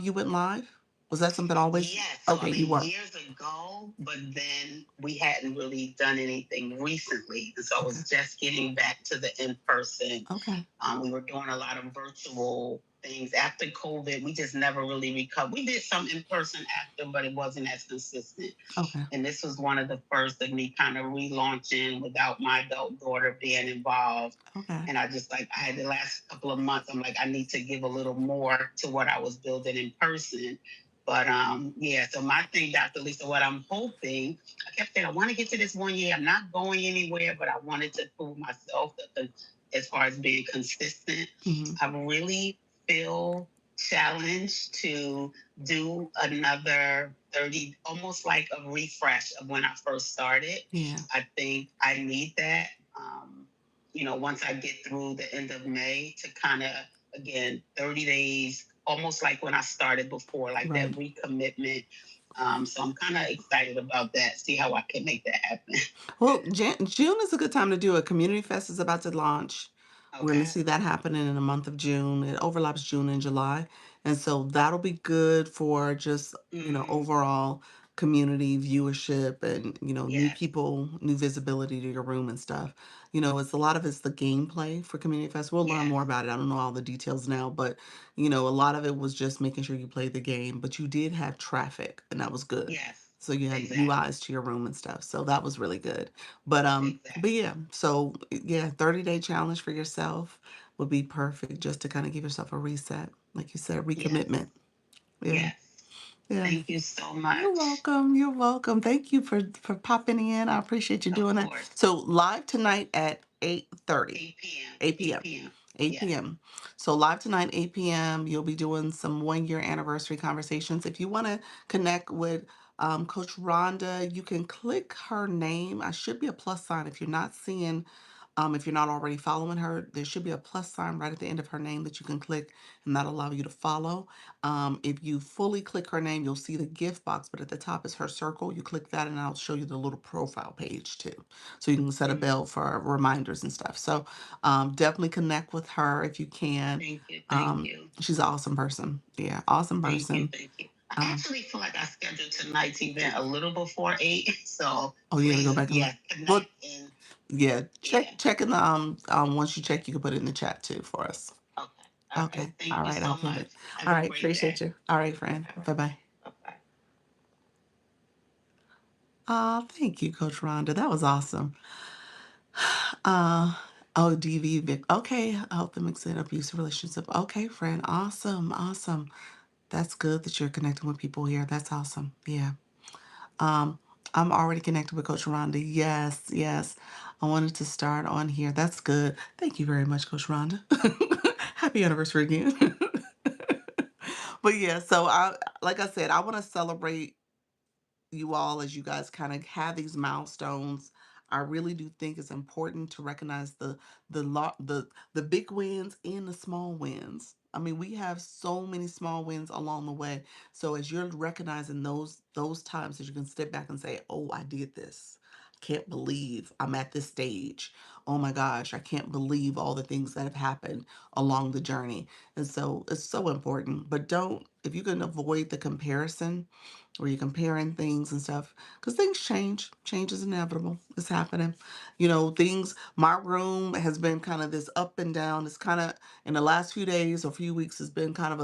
you went live? Was that something always? Yes. So I Okay, you mean, were. years ago, but then we hadn't really done anything recently, and so I Okay. was just getting back to the in person. Okay. We were doing a lot of virtual things after COVID. We just never really recovered. We did some in person after, but it wasn't as consistent. Okay. And this was one of the first of me kind of relaunching without my adult daughter being involved. Okay. And I just like, I had the last couple of months, I'm like, I need to give a little more to what I was building in person. But yeah, so my thing, Dr. Lisa, what I'm hoping, I kept saying, I want to get to this 1 year. I'm not going anywhere, but I wanted to prove myself that as far as being consistent, Hmm. I really feel challenged to do another 30, almost like a refresh of when I first started. Yeah. I think I need that. Once I get through the end of May to kind of, again, 30 days, almost like when I started before, like that Right. recommitment. So I'm kind of excited about that, see how I can make that happen. Well, June is a good time to do it. Community Fest is about to launch. We're going to Okay. see that happening in the month of June. It overlaps June and July. And so that'll be good for just, Mm, overall community viewership and, new yes. people, new visibility to your room and stuff. It's a lot of it's the gameplay for Community Fest. We'll learn Yes. more about it. I don't know all the details now, but, a lot of it was just making sure you played the game, but you did have traffic and that was good. Yes. So you had new Exactly. eyes to your room and stuff. So that was really good. But Exactly. yeah, so yeah, 30-day challenge for yourself would be perfect just to kind of give yourself a reset. Like you said, recommitment. Yes. Yeah. Yes. Yeah. Thank you so You're much. welcome. You're welcome. Thank you for popping in. I appreciate you Of doing that. course. So live tonight at 8:30. 8 p.m. 8 p.m. 8 p.m. 8 Yes. p.m. So live tonight, 8 p.m. You'll be doing some 1 year anniversary conversations. If you want to connect with Coach Rhonda, you can click her name. I should be a plus sign if you're not seeing. If you're not already following her, there should be a plus sign right at the end of her name that you can click, and that'll allow you to follow. If you fully click her name, you'll see the gift box, but at the top is her circle. You click that, and I'll show you the little profile page too. So you can set a Mm, bell for reminders and stuff. So definitely connect with her if you can. thank you. Thank you. She's an awesome person. Yeah, awesome Thank you. person. Thank you. I Um, actually feel like I scheduled tonight's event a little before 8. So oh, you gotta go please, back and look. yes, Well, connect and yeah, yeah. check in the once you check, you can put it in the chat too for us. Okay. All right. Okay. All Thank you right. so I'll put much. it. Have All a right. great day. Appreciate you. All right, friend. All right. Bye bye. Bye bye. Thank you, Coach Rhonda. That was awesome. Uh, oh, DV, okay. Help them exit abusive relationship. Okay, friend. Awesome. Awesome. That's good that you're connecting with people here. That's awesome. Yeah. Um, I'm already connected with Coach Rhonda. Yes, yes. I wanted to start on here. That's good. Thank you very much, Coach Rhonda. Happy anniversary again. But yeah, so like I said, I want to celebrate you all as you guys kind of have these milestones. I really do think it's important to recognize the big wins and the small wins. I mean, we have so many small wins along the way. So as you're recognizing those times that you can step back and say, "Oh, I did this. Can't believe I'm at this stage. Oh my gosh, I can't believe all the things that have happened along the journey." And so it's so important. But don't if you can avoid the comparison where you're comparing things and stuff because things change is inevitable, it's happening. Things, my room has been kind of this up and down. It's kind of in the last few days or few weeks, it's been kind of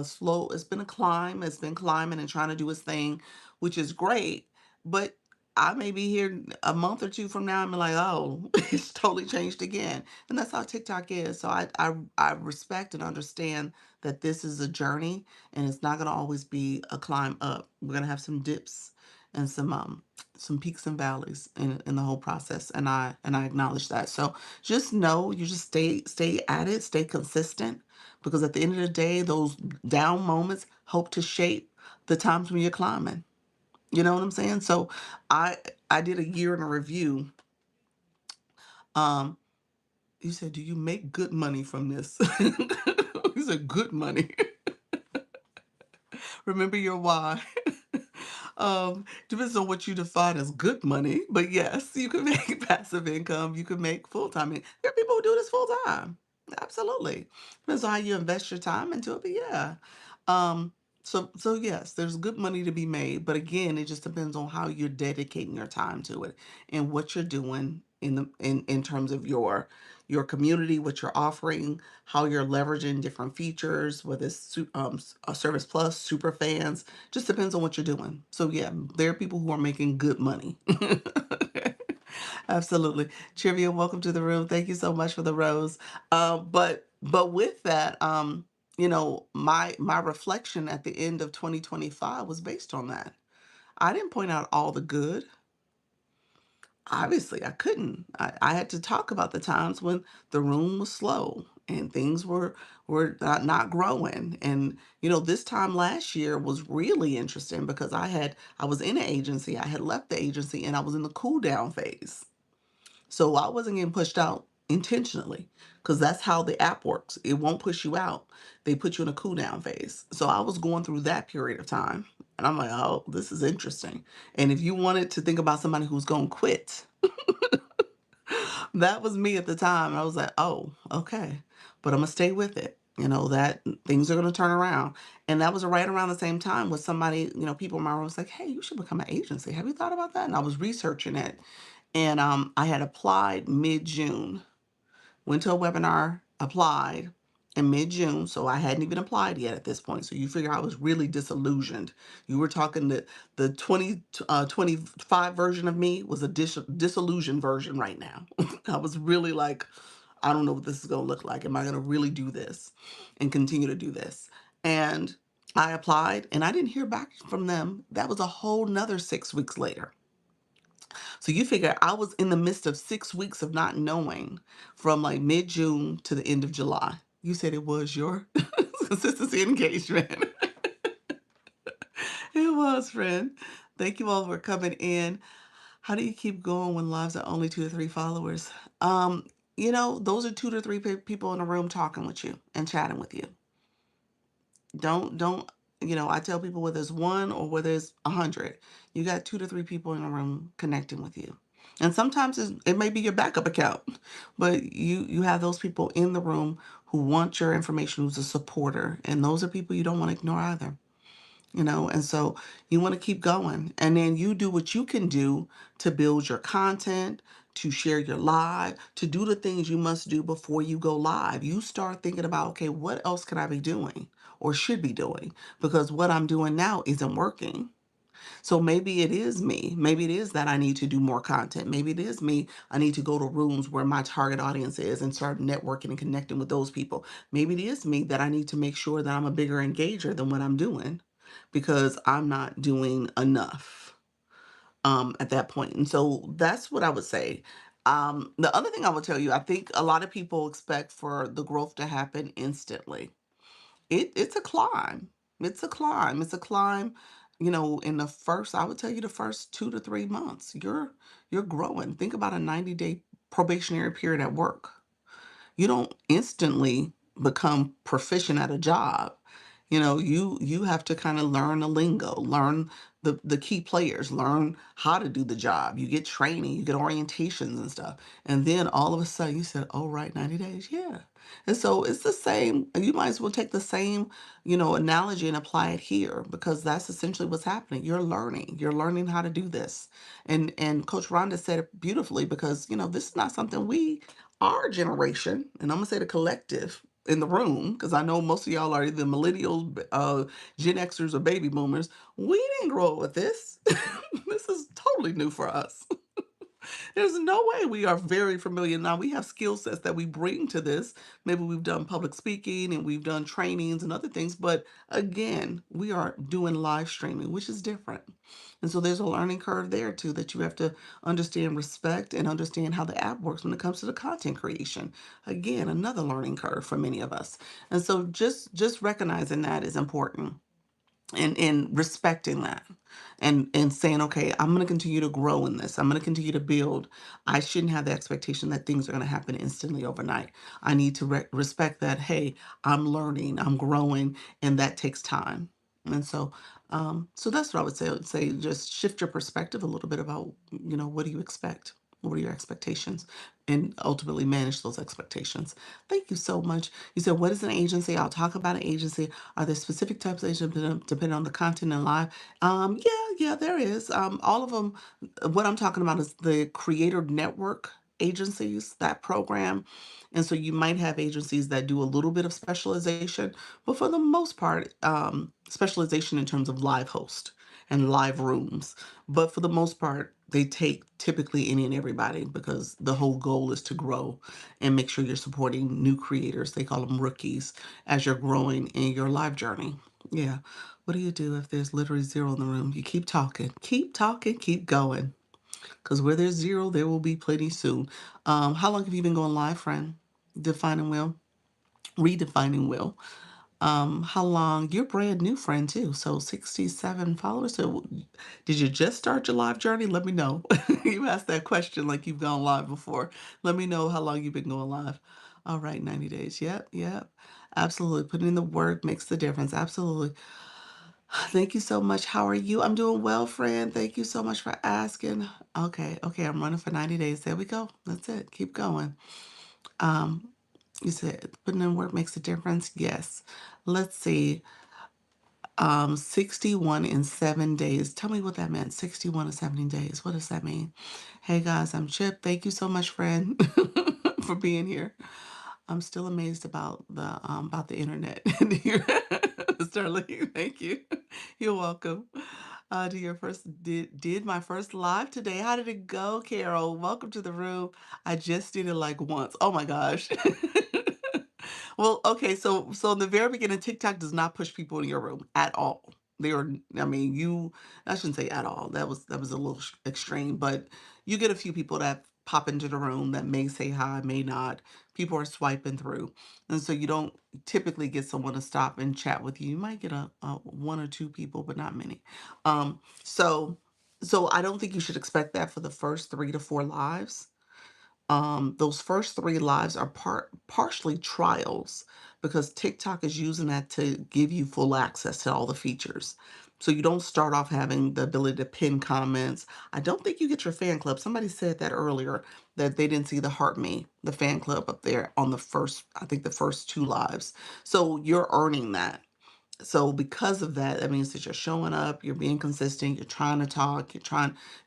it's been a climb. It's been climbing and trying to do its thing, which is great. But I may be here a month or two from now and be like, oh, it's totally changed again. And that's how TikTok is. So I respect and understand that this is a journey and it's not going to always be a climb up. We're going to have some dips and some peaks and valleys in the whole process, and I acknowledge that. So just know you just stay at it, stay consistent, because at the end of the day, those down moments help to shape the times when you're climbing. You know what I'm saying? So I I did a year in a review. Um You said, do you make good money from this? You said good money. Remember your why. Depends on what you define as good money, but yes, you can make passive income. You can make full time. There are people who do this full time. Absolutely. Depends on how you invest your time into it, but yeah. Um, so yes, there's good money to be made, but again, it just depends on how you're dedicating your time to it and what you're doing in terms of your community, what you're offering, how you're leveraging different features, whether it's a Service Plus, super fans, just depends on what you're doing. So yeah, there are people who are making good money. Absolutely. Trivia, welcome to the room. Thank you so much for the rose. But with that, my reflection at the end of 2025 was based on that. I didn't point out all the good. Obviously, I couldn't. I had to talk about the times when the room was slow and things were not growing. And this time last year was really interesting because I was in an agency. I had left the agency and I was in the cool down phase. So I wasn't getting pushed out intentionally because that's how the app works. It won't push you out. They put you in a cool down phase. So I was going through that period of time. And I'm like, oh, this is interesting. And if you wanted to think about somebody who's going to quit, that was me at the time. I was like, oh, okay. But I'm going to stay with it. That things are going to turn around. And that was right around the same time with somebody, people in my room was like, hey, you should become an agency. Have you thought about that? And I was researching it. And I had applied mid-June, went to a webinar, applied in mid-June. So I hadn't even applied yet at this point. So you figure I was really disillusioned. You were talking the 2025 version of me was a disillusioned version right now. I was really like, I don't know what this is going to look like. Am I going to really do this and continue to do this? And I applied and I didn't hear back from them. That was a whole nother 6 weeks later. So you figure I was in the midst of 6 weeks of not knowing from like mid June to the end of July. You said it was your consistency engagement. It was, friend. Thank you all for coming in. How do you keep going when lives are only 2 to 3 followers? Um, those are 2 to 3 people in a room talking with you and chatting with you. Don't I tell people whether it's one or whether it's 100, you got 2 to 3 people in a room connecting with you. And sometimes it may be your backup account, but you have those people in the room who want your information, who's a supporter, and those are people you don't want to ignore either. And so you want to keep going, and then you do what you can do to build your content, to share your live, to do the things you must do before you go live. You start thinking about, okay, what else can I be doing or should be doing, because what I'm doing now isn't working. So maybe it is me. Maybe it is that I need to do more content. Maybe it is me. I need to go to rooms where my target audience is and start networking and connecting with those people. Maybe it is me that I need to make sure that I'm a bigger engager than what I'm doing because I'm not doing enough at that point. And so that's what I would say. The other thing I would tell you, I think a lot of people expect for the growth to happen instantly. It's a climb. It's a climb. It's a climb. In the first, I would tell you the first 2 to 3 months, you're growing. Think about a 90-day probationary period at work. You don't instantly become proficient at a job. You have to kind of learn the lingo, learn the key players, learn how to do the job. You get training, you get orientations and stuff. And then all of a sudden you said, oh, right, 90 days. Yeah. And so it's the same. You might as well take the same, analogy and apply it here because that's essentially what's happening. You're learning. You're learning how to do this. And Coach Rhonda said it beautifully because, this is not something our generation, and I'm gonna say the collective in the room, because I know most of y'all are either millennials, Gen Xers, or baby boomers. We didn't grow up with this. This is totally new for us. There's no way we are very familiar. Now we have skill sets that we bring to this. Maybe we've done public speaking and we've done trainings and other things, but again, we are doing live streaming, which is different. And so there's a learning curve there too that you have to understand, respect, and understand how the app works when it comes to the content creation. Again, another learning curve for many of us. And so just recognizing that is important. and respecting that, and saying, okay, I'm going to continue to grow in this, I'm going to continue to build. I shouldn't have the expectation that things are going to happen instantly overnight. I need to respect that, hey, I'm learning, I'm growing, and that takes time. And so so that's what I would say. I would say just shift your perspective a little bit about, what do you expect, what are your expectations, and ultimately manage those expectations. Thank you so much. You said, what is an agency? I'll talk about an agency. Are there specific types of agents depending on the content and live? Yeah, there is. All of them. What I'm talking about is the Creator Network agencies, that program. And so you might have agencies that do a little bit of specialization, but for the most part, specialization in terms of live host and live rooms. But for the most part, they take typically any and everybody, because the whole goal is to grow and make sure you're supporting new creators. They call them rookies, as you're growing in your live journey. Yeah. What do you do if there's literally zero in the room? You keep talking, keep going. Because where there's zero, there will be plenty soon. How long have you been going live, friend? Defining will, redefining will. How long? You're brand new, friend, too. So 67 followers. So did you just start your live journey? Let me know. You asked that question like you've gone live before. Let me know how long you've been going live. All right, 90 days. Yep. Absolutely. Putting in the work makes the difference. Absolutely. Thank you so much. How are you? I'm doing well, friend. Thank you so much for asking. Okay. I'm running for 90 days. There we go. That's it. Keep going. Um, you said putting in work makes a difference. Yes. Let's see. 61 in 7 days. Tell me what that meant. 61 in 70 days. What does that mean? Hey guys, I'm Chip. Thank you so much, friend, for being here. I'm still amazed about the internet in here. Sterling, thank you. You're welcome. Did my first live today. How did it go, Carol? Welcome to the room. I just did it like once. Oh my gosh. Well, okay, so in the very beginning, TikTok does not push people in your room at all. They are, I mean, I shouldn't say at all. That was a little extreme, but you get a few people that pop into the room that may say hi, may not. People are swiping through, and so you don't typically get someone to stop and chat with you. You might get a one or two people, but not many. So I don't think you should expect that for the first 3 to 4 lives. Those first 3 lives are partially trials, because TikTok is using that to give you full access to all the features. So you don't start off having the ability to pin comments. I don't think you get your fan club. Somebody said that earlier, that they didn't see the Heart Me, the fan club up there on the first, I think the first 2 lives. So you're earning that. So because of that, that means that you're showing up, you're being consistent, you're trying to talk,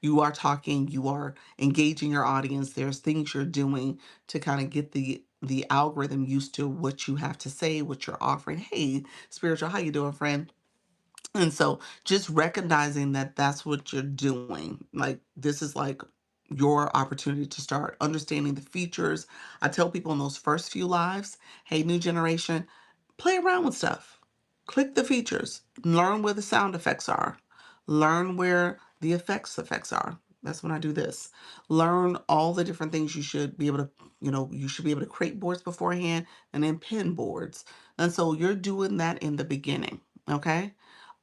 you are talking, you are engaging your audience. There's things you're doing to kind of get the algorithm used to what you have to say, what you're offering. Hey, spiritual, how you doing, friend? And so just recognizing that that's what you're doing. Like this is like your opportunity to start understanding the features. I tell people in those first few lives, hey, new generation, play around with stuff. Click the features. Learn where the sound effects are. Learn where the effects are. That's when I do this. Learn all the different things you should be able to, you should be able to create boards beforehand and then pin boards. And so you're doing that in the beginning. Okay.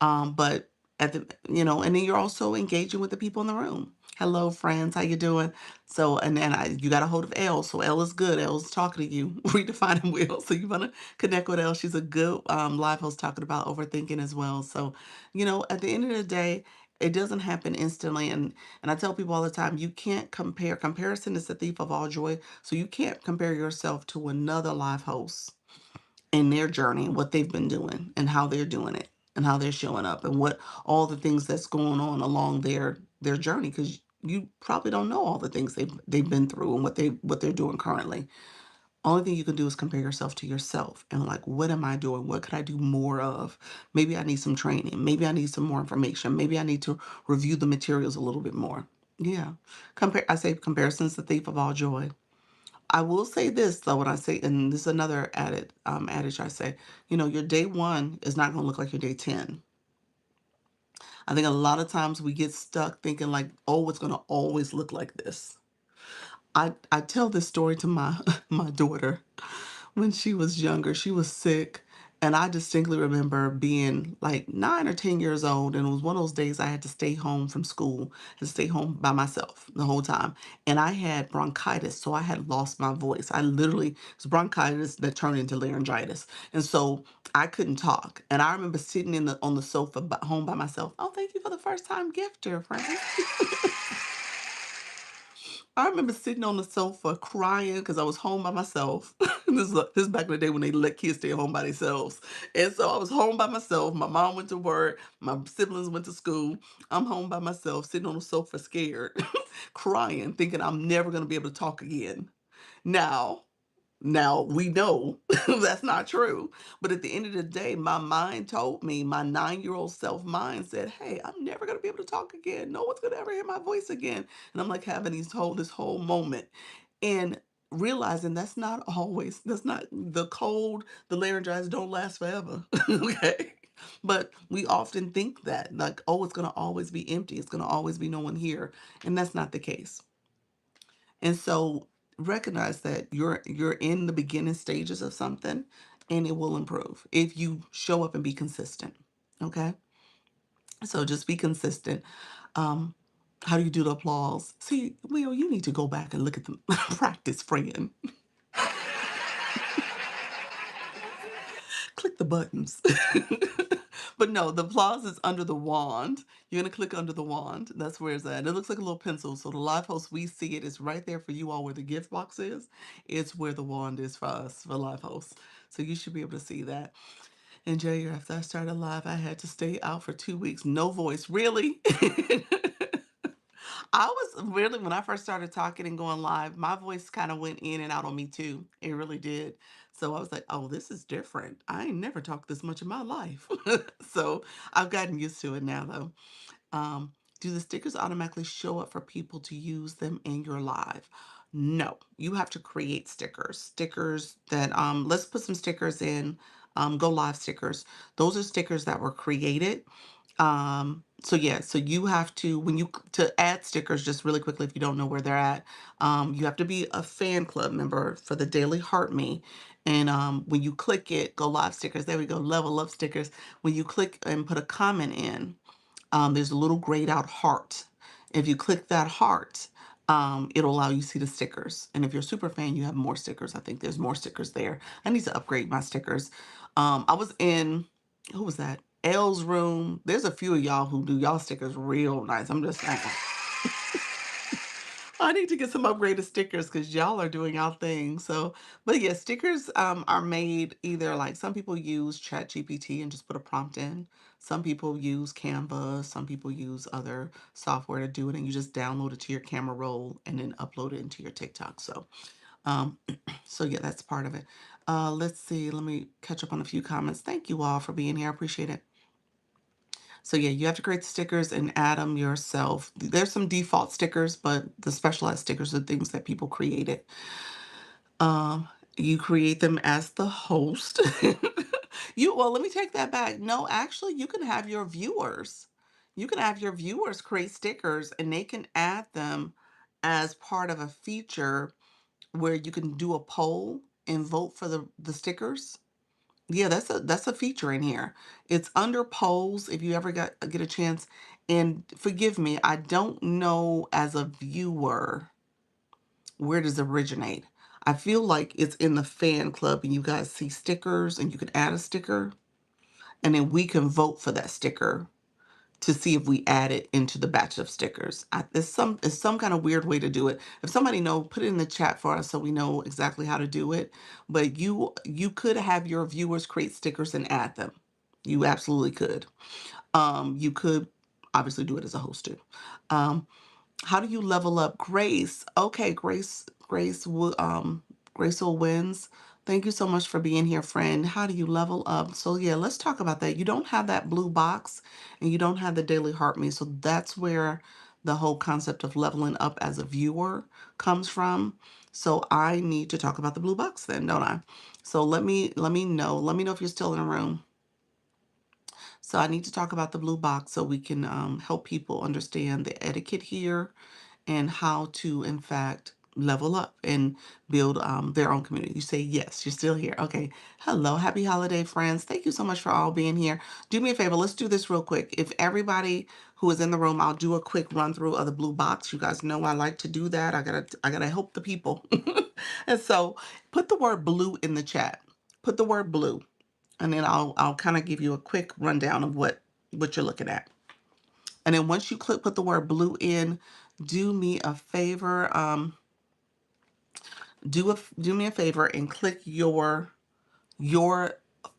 But at the, and then you're also engaging with the people in the room. Hello, friends. How you doing? So, and then you got a hold of Elle. So Elle is good. Elle's talking to you. Redefining Will. So you want to connect with Elle. She's a good live host talking about overthinking as well. So, at the end of the day, it doesn't happen instantly. And I tell people all the time, you can't compare. Comparison is the thief of all joy. So you can't compare yourself to another live host in their journey, what they've been doing and how they're doing it and how they're showing up and what all the things that's going on along their journey, because you probably don't know all the things they've been through and what they're doing currently. Only thing you can do is compare yourself to yourself and like, what am I doing? What could I do more of? Maybe I need some training. Maybe I need some more information. Maybe I need to review the materials a little bit more. Yeah. I say comparison's the thief of all joy. I will say this though, when I say, and this is another added adage I say, your day one is not going to look like your day 10. I think a lot of times we get stuck thinking like, oh, it's going to always look like this. I tell this story to my my daughter when she was younger. She was sick, And I distinctly remember being like 9 or 10 years old, and it was one of those days I had to stay home from school and stay home by myself the whole time. And I had bronchitis, so I had lost my voice. I literally, it was bronchitis that turned into laryngitis. And so I couldn't talk. And I remember sitting on the sofa home by myself. Oh, thank you for the first time gift, dear friend. I remember sitting on the sofa crying because I was home by myself. This is back in the day when they let kids stay home by themselves. And so I was home by myself. My mom went to work. My siblings went to school. I'm home by myself, sitting on the sofa scared, crying, thinking I'm never going to be able to talk again. Now, now we know that's not true. But at the end of the day, my mind told me, my 9-year-old self mind said, hey, I'm never going to be able to talk again. No one's going to ever hear my voice again. And I'm like having this whole moment and realizing that's not the cold, the laryngitis don't last forever. Okay. But we often think that, like, oh, it's going to always be empty. It's going to always be no one here. And that's not the case. And so recognize that you're in the beginning stages of something and it will improve if you show up and be consistent. Okay? So just be consistent. Um how do you do the applause? See, Leo, you need to go back and look at the practice, friend. Click the buttons. But no, the applause is under the wand. You're gonna click under the wand. That's where it's at. It looks like a little pencil. So the live host, we see it. It's right there for you all where the gift box is. It's where the wand is for us, for live hosts. So you should be able to see that. And Jay, after I started live, I had to stay out for 2 weeks. No voice. Really? I was really, when I first started talking and going live, my voice kind of went in and out on me too. It really did. So I was like, oh, this is different. I ain't never talked this much in my life. So I've gotten used to it now, though. Do the stickers automatically show up for people to use them in your live? No, you have to create stickers. Stickers that, let's put some stickers in, go live stickers. Those are stickers that were created. So yeah, so you have to, to add stickers, just really quickly, if you don't know where they're at, you have to be a fan club member for the Daily Heart Me. And when you click it, go live stickers, there we go, level up stickers. When you click and put a comment in, there's a little grayed out heart. If you click that heart, it'll allow you to see the stickers. And if you're a super fan, you have more stickers. I think there's more stickers there. I need to upgrade my stickers. I was in, who was that? L's room. There's a few of y'all who do y'all stickers real nice. I'm just saying. I need to get some upgraded stickers because y'all are doing y'all thing. So, but yeah, stickers are made either like some people use ChatGPT and just put a prompt in. Some people use Canva. Some people use other software to do it, and you just download it to your camera roll and then upload it into your TikTok. So, um, so yeah, that's part of it. Let's see. Let me catch up on a few comments. Thank you all for being here. I appreciate it. So yeah, you have to create the stickers and add them yourself. There's some default stickers, but the specialized stickers are things that people created. Um, you create them as the host. Well, let me take that back. No, actually, you can have your viewers. You can have your viewers create stickers and they can add them as part of a feature where you can do a poll and vote for the stickers. Yeah, that's a feature in here. It's under polls if you ever get a chance. And forgive me, I don't know as a viewer where does it originate. I feel like it's in the fan club and you guys see stickers and you can add a sticker and then we can vote for that sticker to see if we add it into the batch of stickers. It's some kind of weird way to do it. If somebody know, put it in the chat for us so we know exactly how to do it. But you could have your viewers create stickers and add them. You absolutely could. You could obviously do it as a host too. Um, how do you level up Grace? Okay, Grace will wins. Thank you so much for being here, friend. How do you level up? So yeah, let's talk about that. You don't have that blue box and you don't have the daily heart me. So that's where the whole concept of leveling up as a viewer comes from. So I need to talk about the blue box then, don't I? So let me know. Let me know if you're still in the room. So I need to talk about the blue box so we can help people understand the etiquette here and how to, in fact, level up and build their own community. You say, yes, you're still here. Okay. Hello. Happy holiday, friends. Thank you so much for all being here. Do me a favor. Let's do this real quick. If everybody who is in the room, I'll do a quick run through of the blue box. You guys know I like to do that. I gotta help the people. And so put the word blue in the chat. Put the word blue. And then I'll kind of give you a quick rundown of what you're looking at. And then once you put the word blue in, do me a favor. Do me a favor and click your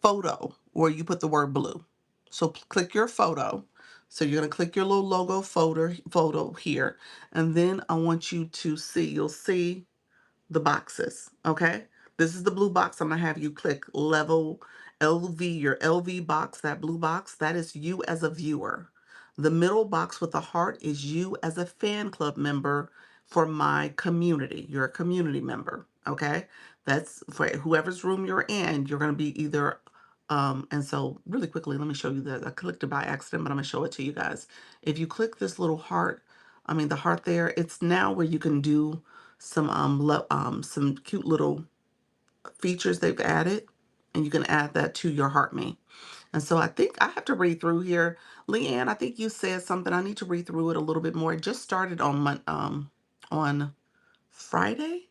photo where you put the word blue. So click your photo. So you're gonna click your little logo photo here, and then I want you to see. You'll see the boxes. Okay. This is the blue box. I'm going to have you click level LV, your LV box, that blue box. That is you as a viewer. The middle box with the heart is you as a fan club member for my community. You're a community member. Okay. That's for whoever's room you're in. You're going to be either, and so really quickly, let me show you that. I clicked it by accident, but I'm going to show it to you guys. If you click this little heart, the heart there, it's now where you can do some cute little features they've added, and you can add that to your heart me. And so I think I have to read through here. Leanne, I think you said something. I need to read through it a little bit more. It just started on Friday.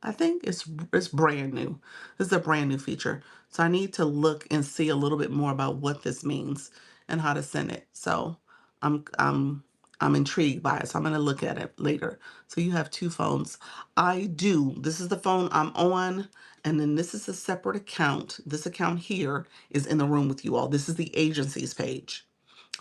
I think it's brand new. This is a brand new feature. So I need to look and see a little bit more about what this means and how to send it. So I'm I'm I'm intrigued by it. So I'm going to look at it later. So you have two phones. I do. This is the phone I'm on, and then this is a separate account. This account here is in the room with you all. This is the agency's page.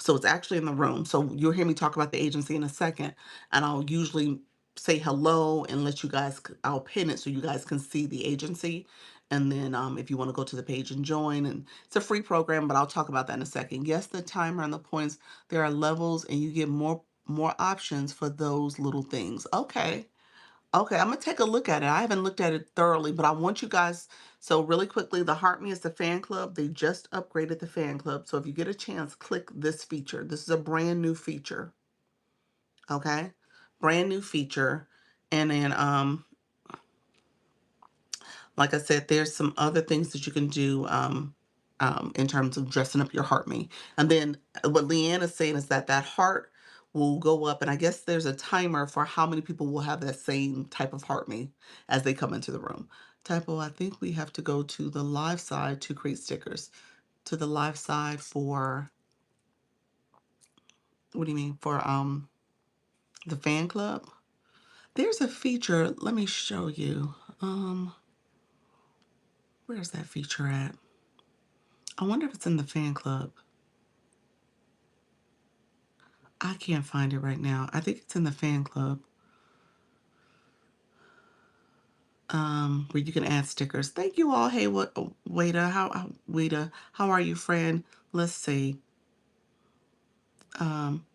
So it's actually in the room. So you'll hear me talk about the agency in a second, and I'll usually say hello and let you guys, I'll pin it so you guys can see the agency. And then if you want to go to the page and join, and it's a free program, but I'll talk about that in a second. Yes, the timer and the points, there are levels, and you get more options for those little things. Okay. Okay, I'm gonna take a look at it. I haven't looked at it thoroughly, but I want you guys. So really quickly, the Heart Me is the fan club. They just upgraded the fan club. So if you get a chance, click this feature. This is a brand new feature. Okay, brand new feature. And then like I said, there's some other things that you can do in terms of dressing up your heart me. And then what Leanne is saying is that that heart will go up, and I guess there's a timer for how many people will have that same type of heart me as they come into the room. Typo, I think we have to go to the live side to create stickers. To the live side for, what do you mean? For the fan club? There's a feature, let me show you. Where's that feature at? I wonder if it's in the fan club. I can't find it right now. I think it's in the fan club. Where you can add stickers. Thank you all. Hey, what, Wada? Wada? How are you, friend? Let's see. Um,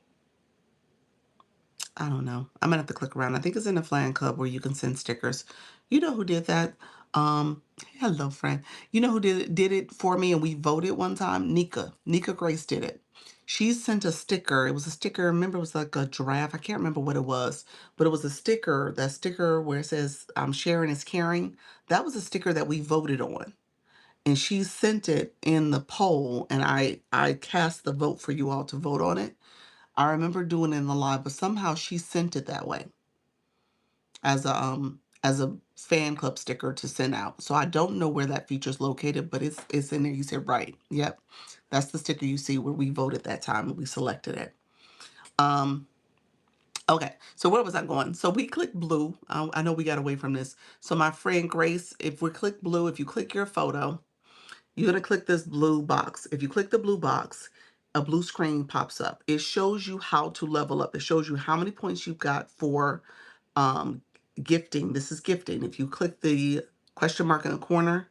I don't know. I'm gonna have to click around. I think it's in the fan club where you can send stickers. You know who did that? Hello, friend. You know who did it for me, and we voted one time? Nika Grace did it. She sent a sticker. It was a sticker. Remember, it was like a giraffe. I can't remember what it was, but it was a sticker. That sticker where it says "Sharing is caring." That was a sticker that we voted on, and she sent it in the poll, and I cast the vote for you all to vote on it. I remember doing it in the live, but somehow she sent it that way as a fan club sticker to send out. So I don't know where that feature is located, but it's in there. You said right. Yep. That's the sticker you see where we voted that time and we selected it. Um okay. So where was I going? So we click blue. I know we got away from this. So my friend Grace, if we click blue, if you click your photo, you're going to click this blue box. If you click the blue box, a blue screen pops up. It shows you how to level up. It shows you how many points you've got for um, gifting. This is gifting. If you click the question mark in the corner,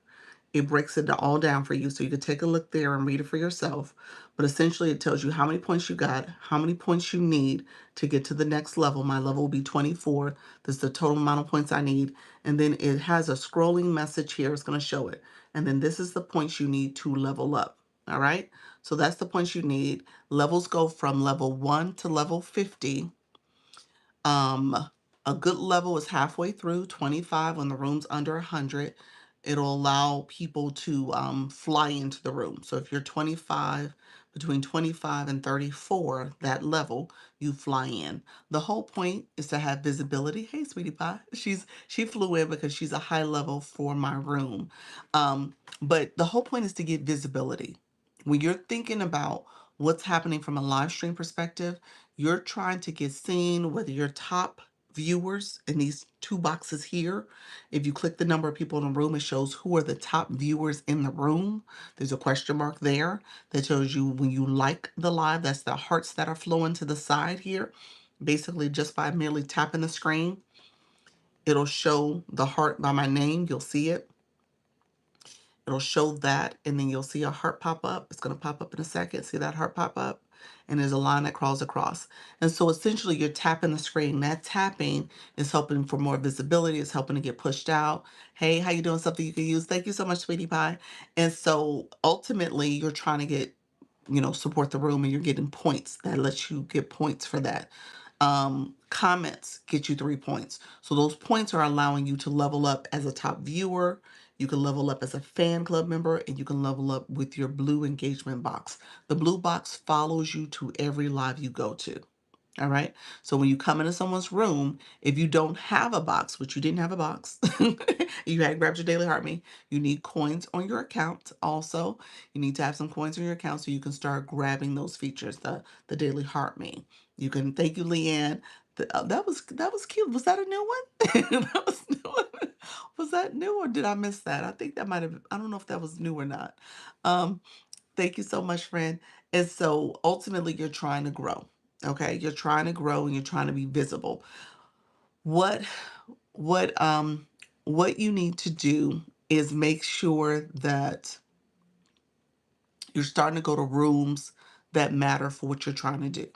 it breaks it all down for you. So you can take a look there and read it for yourself. But essentially, it tells you how many points you got, how many points you need to get to the next level. My level will be 24. This is the total amount of points I need. And then it has a scrolling message here. It's going to show it. And then this is the points you need to level up. All right. So that's the points you need. Levels go from level 1 to level 50. Um, A good level is halfway through, 25 when the room's under 100. It'll allow people to fly into the room. So if you're 25, between 25 and 34, that level, you fly in. The whole point is to have visibility. Hey, sweetie pie. She flew in because she's a high level for my room. But the whole point is to get visibility. When you're thinking about what's happening from a live stream perspective, you're trying to get seen, whether you're top viewers in these two boxes here. If you click the number of people in the room, it shows who are the top viewers in the room. There's a question mark there that tells you when you like the live, that's the hearts that are flowing to the side here. Basically, just by merely tapping the screen, it'll show the heart by my name. You'll see it. It'll show that, and then you'll see a heart pop up. It's going to pop up in a second. See that heart pop up? And there's a line that crawls across. And so essentially, you're tapping the screen. That tapping is helping for more visibility. It's helping to get pushed out. Hey, how you doing? Something you can use. Thank you so much, sweetie pie. And so ultimately, you're trying to get, support the room, and you're getting points. That lets you get points for that. Comments get you 3 points. So those points are allowing you to level up as a top viewer. You can level up as a fan club member, and you can level up with your blue engagement box. The blue box follows you to every live you go to. All right. So when you come into someone's room, if you don't have a box, which you didn't have a box, you had grabbed your daily heart me, you need coins on your account. Also, you need to have some coins on your account so you can start grabbing those features, the daily heart me. You can thank you, Leanne. That was cute. Was that a new one? That was new. Was that new or did I miss that? I think that might have. I don't know if that was new or not. Um, Thank you so much, friend. And so ultimately, you're trying to grow. Okay, you're trying to grow and you're trying to be visible. What what um what you need to do is make sure that you're starting to go to rooms that matter for what you're trying to do.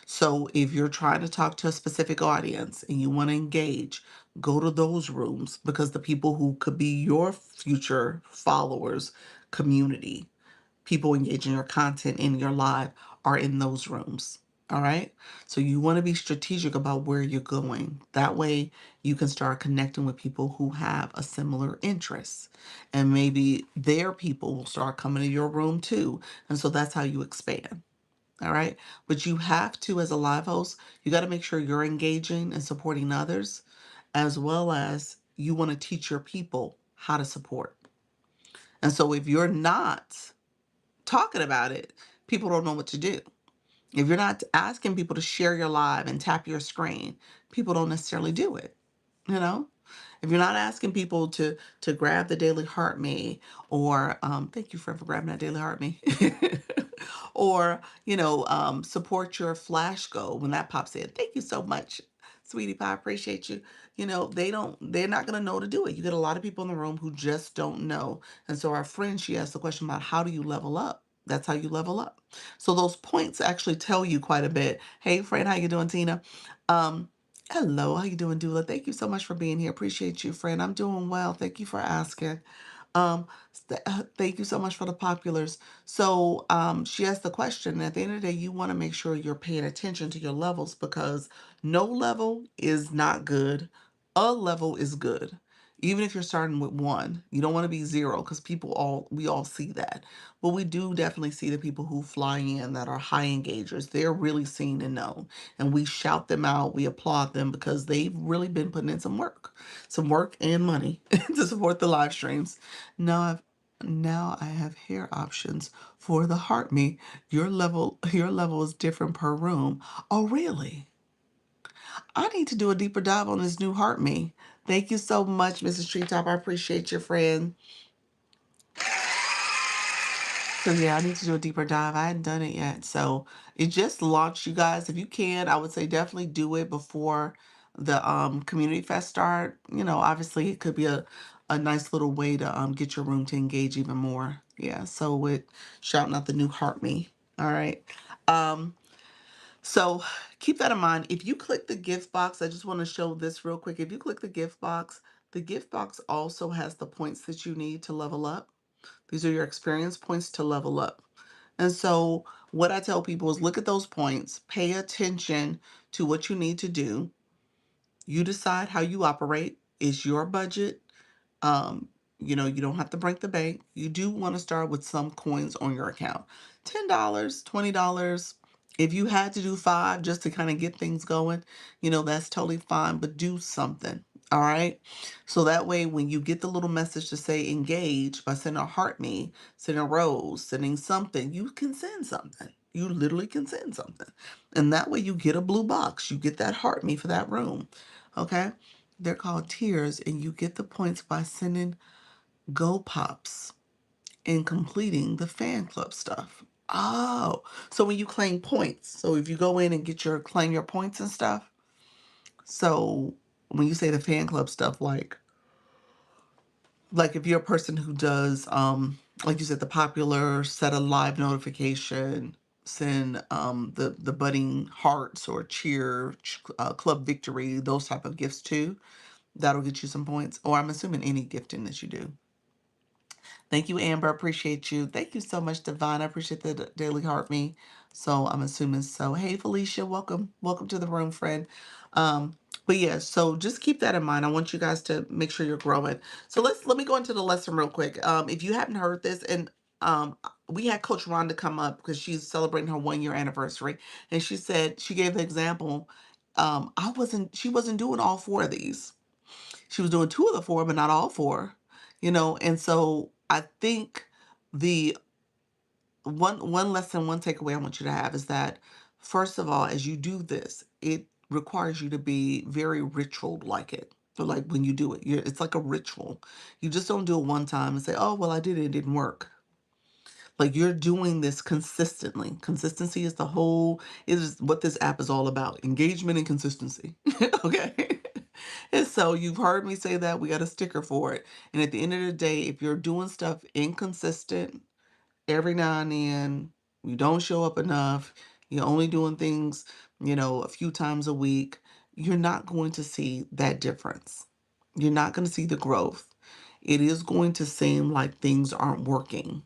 So if you're trying to talk to a specific audience and you want to engage, go to those rooms because the people who could be your future followers, community, people engaging your content in your live are in those rooms. All right. So you want to be strategic about where you're going. That way you can start connecting with people who have a similar interest. And maybe their people will start coming to your room too. And so that's how you expand. All right. But you have to, as a live host, you got to make sure you're engaging and supporting others, as well as you want to teach your people how to support. And so if you're not talking about it, people don't know what to do. If you're not asking people to share your live and tap your screen, people don't necessarily do it. You know, if you're not asking people to grab the daily heart me, or thank you for grabbing that daily heart me, or support your flash go when that pops in. Thank you so much, sweetie pie. I appreciate you. They're not gonna know to do it. You get a lot of people in the room who just don't know. And so our friend, she asked the question about how do you level up? That's how you level up. So those points actually tell you quite a bit. Hey friend, how you doing, Tina? Um, Hello, how you doing, Dula? Thank you so much for being here. Appreciate you, friend. I'm doing well. Thank you for asking. Thank you so much for the populars. So she asked the question. And at the end of the day, you want to make sure you're paying attention to your levels because no level is not good. A level is good. Even if you're starting with one, you don't want to be zero because we all see that. But we do definitely see the people who fly in that are high engagers. They're really seen and known. And we shout them out, we applaud them because they've really been putting in some work and money to support the live streams. Now I've now I have hair options for the heart me. Your level is different per room. Oh really? I need to do a deeper dive on this new heart me. Thank you so much, Mrs. Treetop. I appreciate your friend. So yeah, I need to do a deeper dive. I hadn't done it yet. So it just launched, you guys. If you can, I would say definitely do it before the community fest start. Obviously it could be a nice little way to get your room to engage even more. Yeah. So with shouting out the new heart me. All right. Um, so keep that in mind. If you click the gift box, I just want to show this real quick. If you click the gift box also has the points that you need to level up. These are your experience points to level up. And so, what I tell people is look at those points, pay attention to what you need to do. You decide how you operate. It's your budget. Um, you don't have to break the bank. You do want to start with some coins on your account. $10, $20. If you had to do five just to kind of get things going, that's totally fine, but do something. All right. So that way, when you get the little message to say engage by sending a heart me, sending a rose, sending something, you can send something. You literally can send something. And that way you get a blue box. You get that heart me for that room. Okay. They're called tiers, and you get the points by sending go pops and completing the fan club stuff. Oh, so when you claim points, so if you go in and get your claim your points and stuff, so when you say the fan club stuff, like if you're a person who does like you said, the popular, set a live notification, send the budding hearts or cheer, club victory, those type of gifts too, that'll get you some points. Or I'm assuming any gifting that you do. Thank you, Amber. Appreciate you. Thank you so much, Divine. I appreciate the daily heart me. So I'm assuming so. Hey, Felicia, welcome. Welcome to the room, friend. Um, but yeah, so just keep that in mind. I want you guys to make sure you're growing. So let me go into the lesson real quick. If you haven't heard this, and we had Coach Rhonda come up because she's celebrating her 1 year anniversary, and she said she gave the example. She wasn't doing all four of these. She was doing two of the four, but not all four, and so I think the one lesson, one takeaway I want you to have is that, first of all, as you do this, it requires you to be very ritual like it. So like when you do it, it's like a ritual. You just don't do it one time and say, oh, well, I did it, it didn't work. Like you're doing this consistently. Consistency is what this app is all about. Engagement and consistency. Okay. And so you've heard me say that we got a sticker for it. And at the end of the day, if you're doing stuff inconsistent every now and then, you don't show up enough, you're only doing things, a few times a week, you're not going to see that difference. You're not going to see the growth. It is going to seem like things aren't working.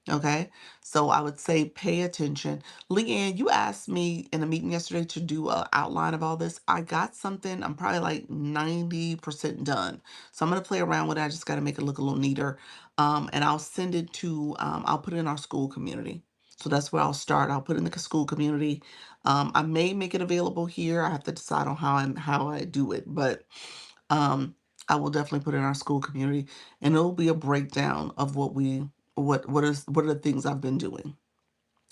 Okay, so I would say pay attention. Leanne, you asked me in a meeting yesterday to do an outline of all this. I got something, I'm probably like 90% done. So I'm going to play around with it. I just got to make it look a little neater. And I'll send it I'll put it in our school community. So that's where I'll start. I'll put it in the school community. I may make it available here. I have to decide on how I do it. But um, I will definitely put it in our school community, and it'll be a breakdown of what are the things I've been doing.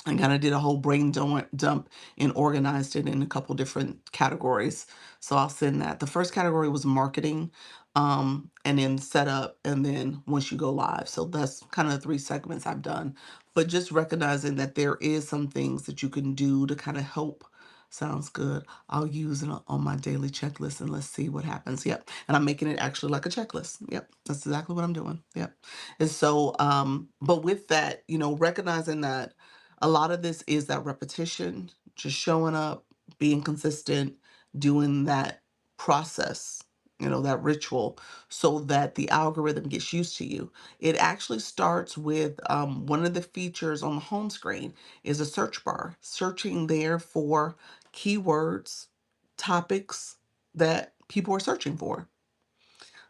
I kind of did a whole brain dump and organized it in a couple different categories. So I'll send that. The first category was marketing, and then setup, and then once you go live. So that's kind of the three segments I've done. But just recognizing that there is some things that you can do to kind of help. Sounds good. I'll use it on my daily checklist and let's see what happens. Yep. And I'm making it actually like a checklist. Yep. That's exactly what I'm doing. Yep. And so, but with that, recognizing that a lot of this is that repetition, just showing up, being consistent, doing that process, that ritual, so that the algorithm gets used to you. It actually starts with one of the features on the home screen is a search bar, searching there for keywords, topics that people are searching for.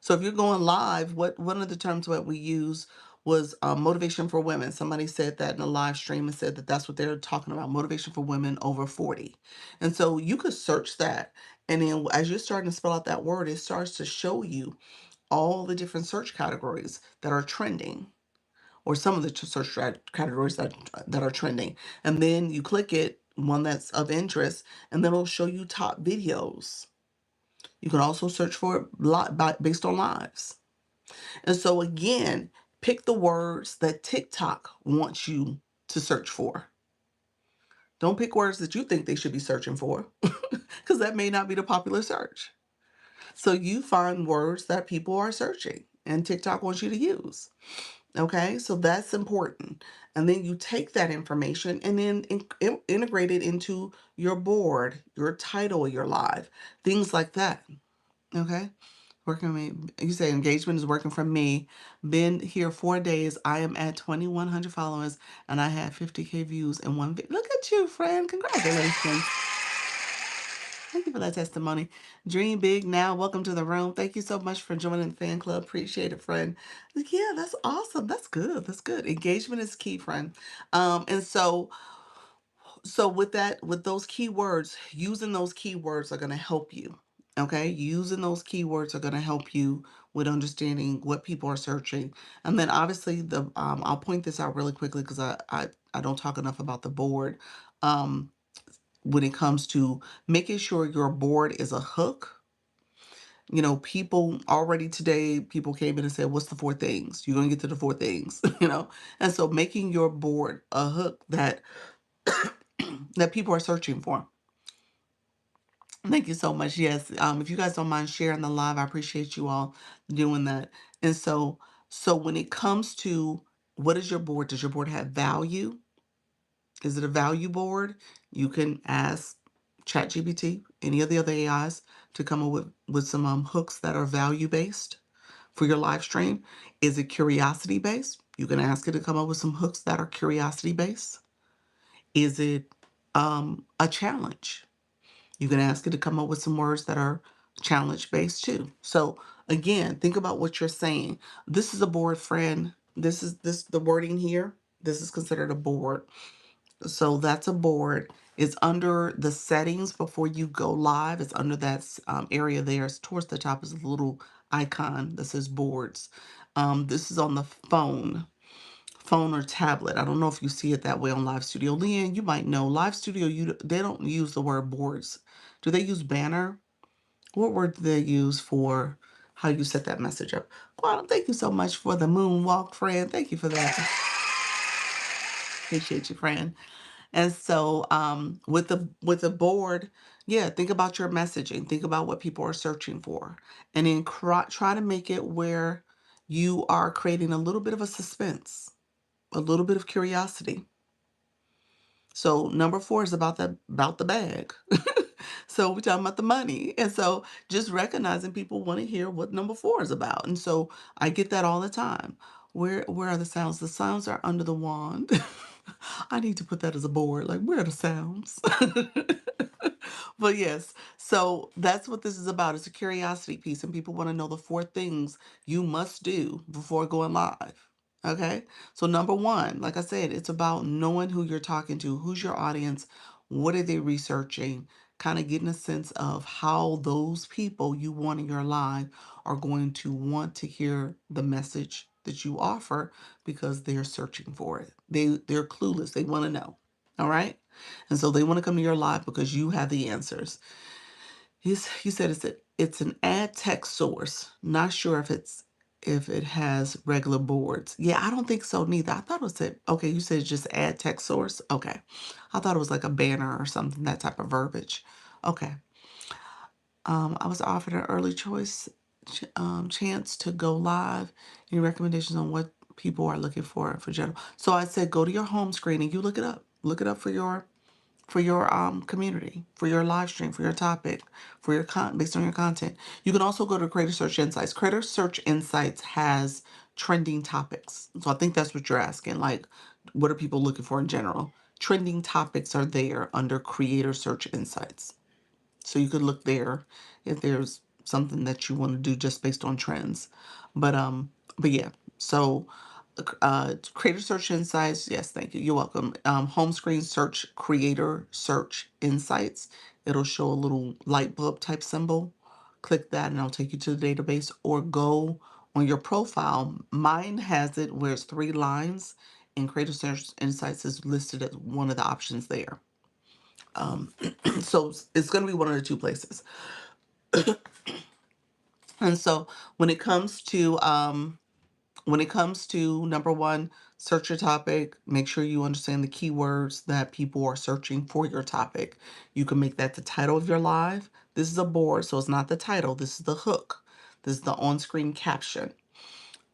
So if you're going live, what one of the terms that we use was motivation for women. Somebody said that in a live stream and said that that's what they're talking about, motivation for women over 40. And so you could search that. And then as you're starting to spell out that word, it starts to show you all the different search categories that are trending, or some of the categories that are trending. And then you click it, one that's of interest, and then it'll show you top videos. You can also search for it based on lives. And so again, pick the words that TikTok wants you to search for. Don't pick words that you think they should be searching for, because that may not be the popular search. So you find words that people are searching and TikTok wants you to use. Okay, so that's important. And then you take that information and then integrate it into your board, your title of your live, things like that. Okay. Working me. You say engagement is working for me. Been here 4 days. I am at 2,100 followers and I had 50K views in one video. Look at you, friend. Congratulations. Thank you for that testimony. Dream big now. Welcome to the room. Thank you so much for joining the fan club. Appreciate it, friend. Yeah, that's awesome. That's good. That's good. Engagement is key, friend. And so with that, with those keywords, using those keywords are going to help you. Okay, using those keywords are going to help you with understanding what people are searching. And then obviously I'll point this out really quickly because I don't talk enough about the board. Um, when it comes to making sure your board is a hook. People already today, people came in and said, what's the four things? You're going to get to the four things, And so making your board a hook that that people are searching for. Thank you so much. Yes. If you guys don't mind sharing the live, I appreciate you all doing that. And so when it comes to what is your board, does your board have value? Is it a value board? You can ask ChatGPT, any of the other AIs, to come up with some hooks that are value based for your live stream. Is it curiosity based? You can ask it to come up with some hooks that are curiosity based. Is it a challenge? You can ask it to come up with some words that are challenge based too. So again, think about what you're saying. This is a board, friend. This the wording here. This is considered a board. So that's a board. It's under the settings before you go live. It's under that area there. It's towards the top is a little icon that says boards. This is on the phone or tablet. I don't know if you see it that way on Live Studio. Leanne, you might know. Live Studio, they don't use the word boards. Do they use banner? What word do they use for how you set that message up? Quantum, thank you so much for the moonwalk, friend. Thank you for that. Appreciate you, friend. And so with the board, yeah, think about your messaging. Think about what people are searching for. And then try to make it where you are creating a little bit of a suspense, a little bit of curiosity. So number four is about the bag. So we're talking about the money. And so just recognizing people want to hear what number four is about. And so I get that all the time. Where are the sounds? The sounds are under the wand. I need to put that as a board. Like, where are the sounds? But yes, so that's what this is about. It's a curiosity piece, and people want to know the four things you must do before going live. Okay. So, number one, like I said, it's about knowing who you're talking to, who's your audience, what are they researching, kind of getting a sense of how those people you want in your live are going to want to hear the message that you offer because they're searching for it. They're clueless. They want to know. All right. And so they want to come to your live because you have the answers. He said it's an ad tech source. Not sure if it has regular boards. Yeah, I don't think so neither. I thought it was okay, you said it's just ad tech source. Okay. I thought it was like a banner or something, that type of verbiage. Okay. I was offered an early choice chance to go live. Any recommendations on what people are looking for general? So I said go to your home screen and you look it up. Look it up for your community, for your live stream, for your topic, for your based on your content. You can also go to Creator Search Insights. Creator Search Insights has trending topics. So I think that's what you're asking. Like, what are people looking for in general? Trending topics are there under Creator Search Insights. So you could look there if there's something that you want to do just based on trends. But yeah. So creator search insights. Yes, thank you. You're welcome. Home screen search creator search insights. It'll show a little light bulb type symbol. Click that and it'll take you to the database or go on your profile. Mine has it where it's three lines and creator search insights is listed as one of the options there. So it's going to be one of the two places. And so when it comes to number one, search your topic, make sure you understand the keywords that people are searching for your topic. You can make that the title of your live. This is a board, so it's not the title. This is the hook. This is the on-screen caption.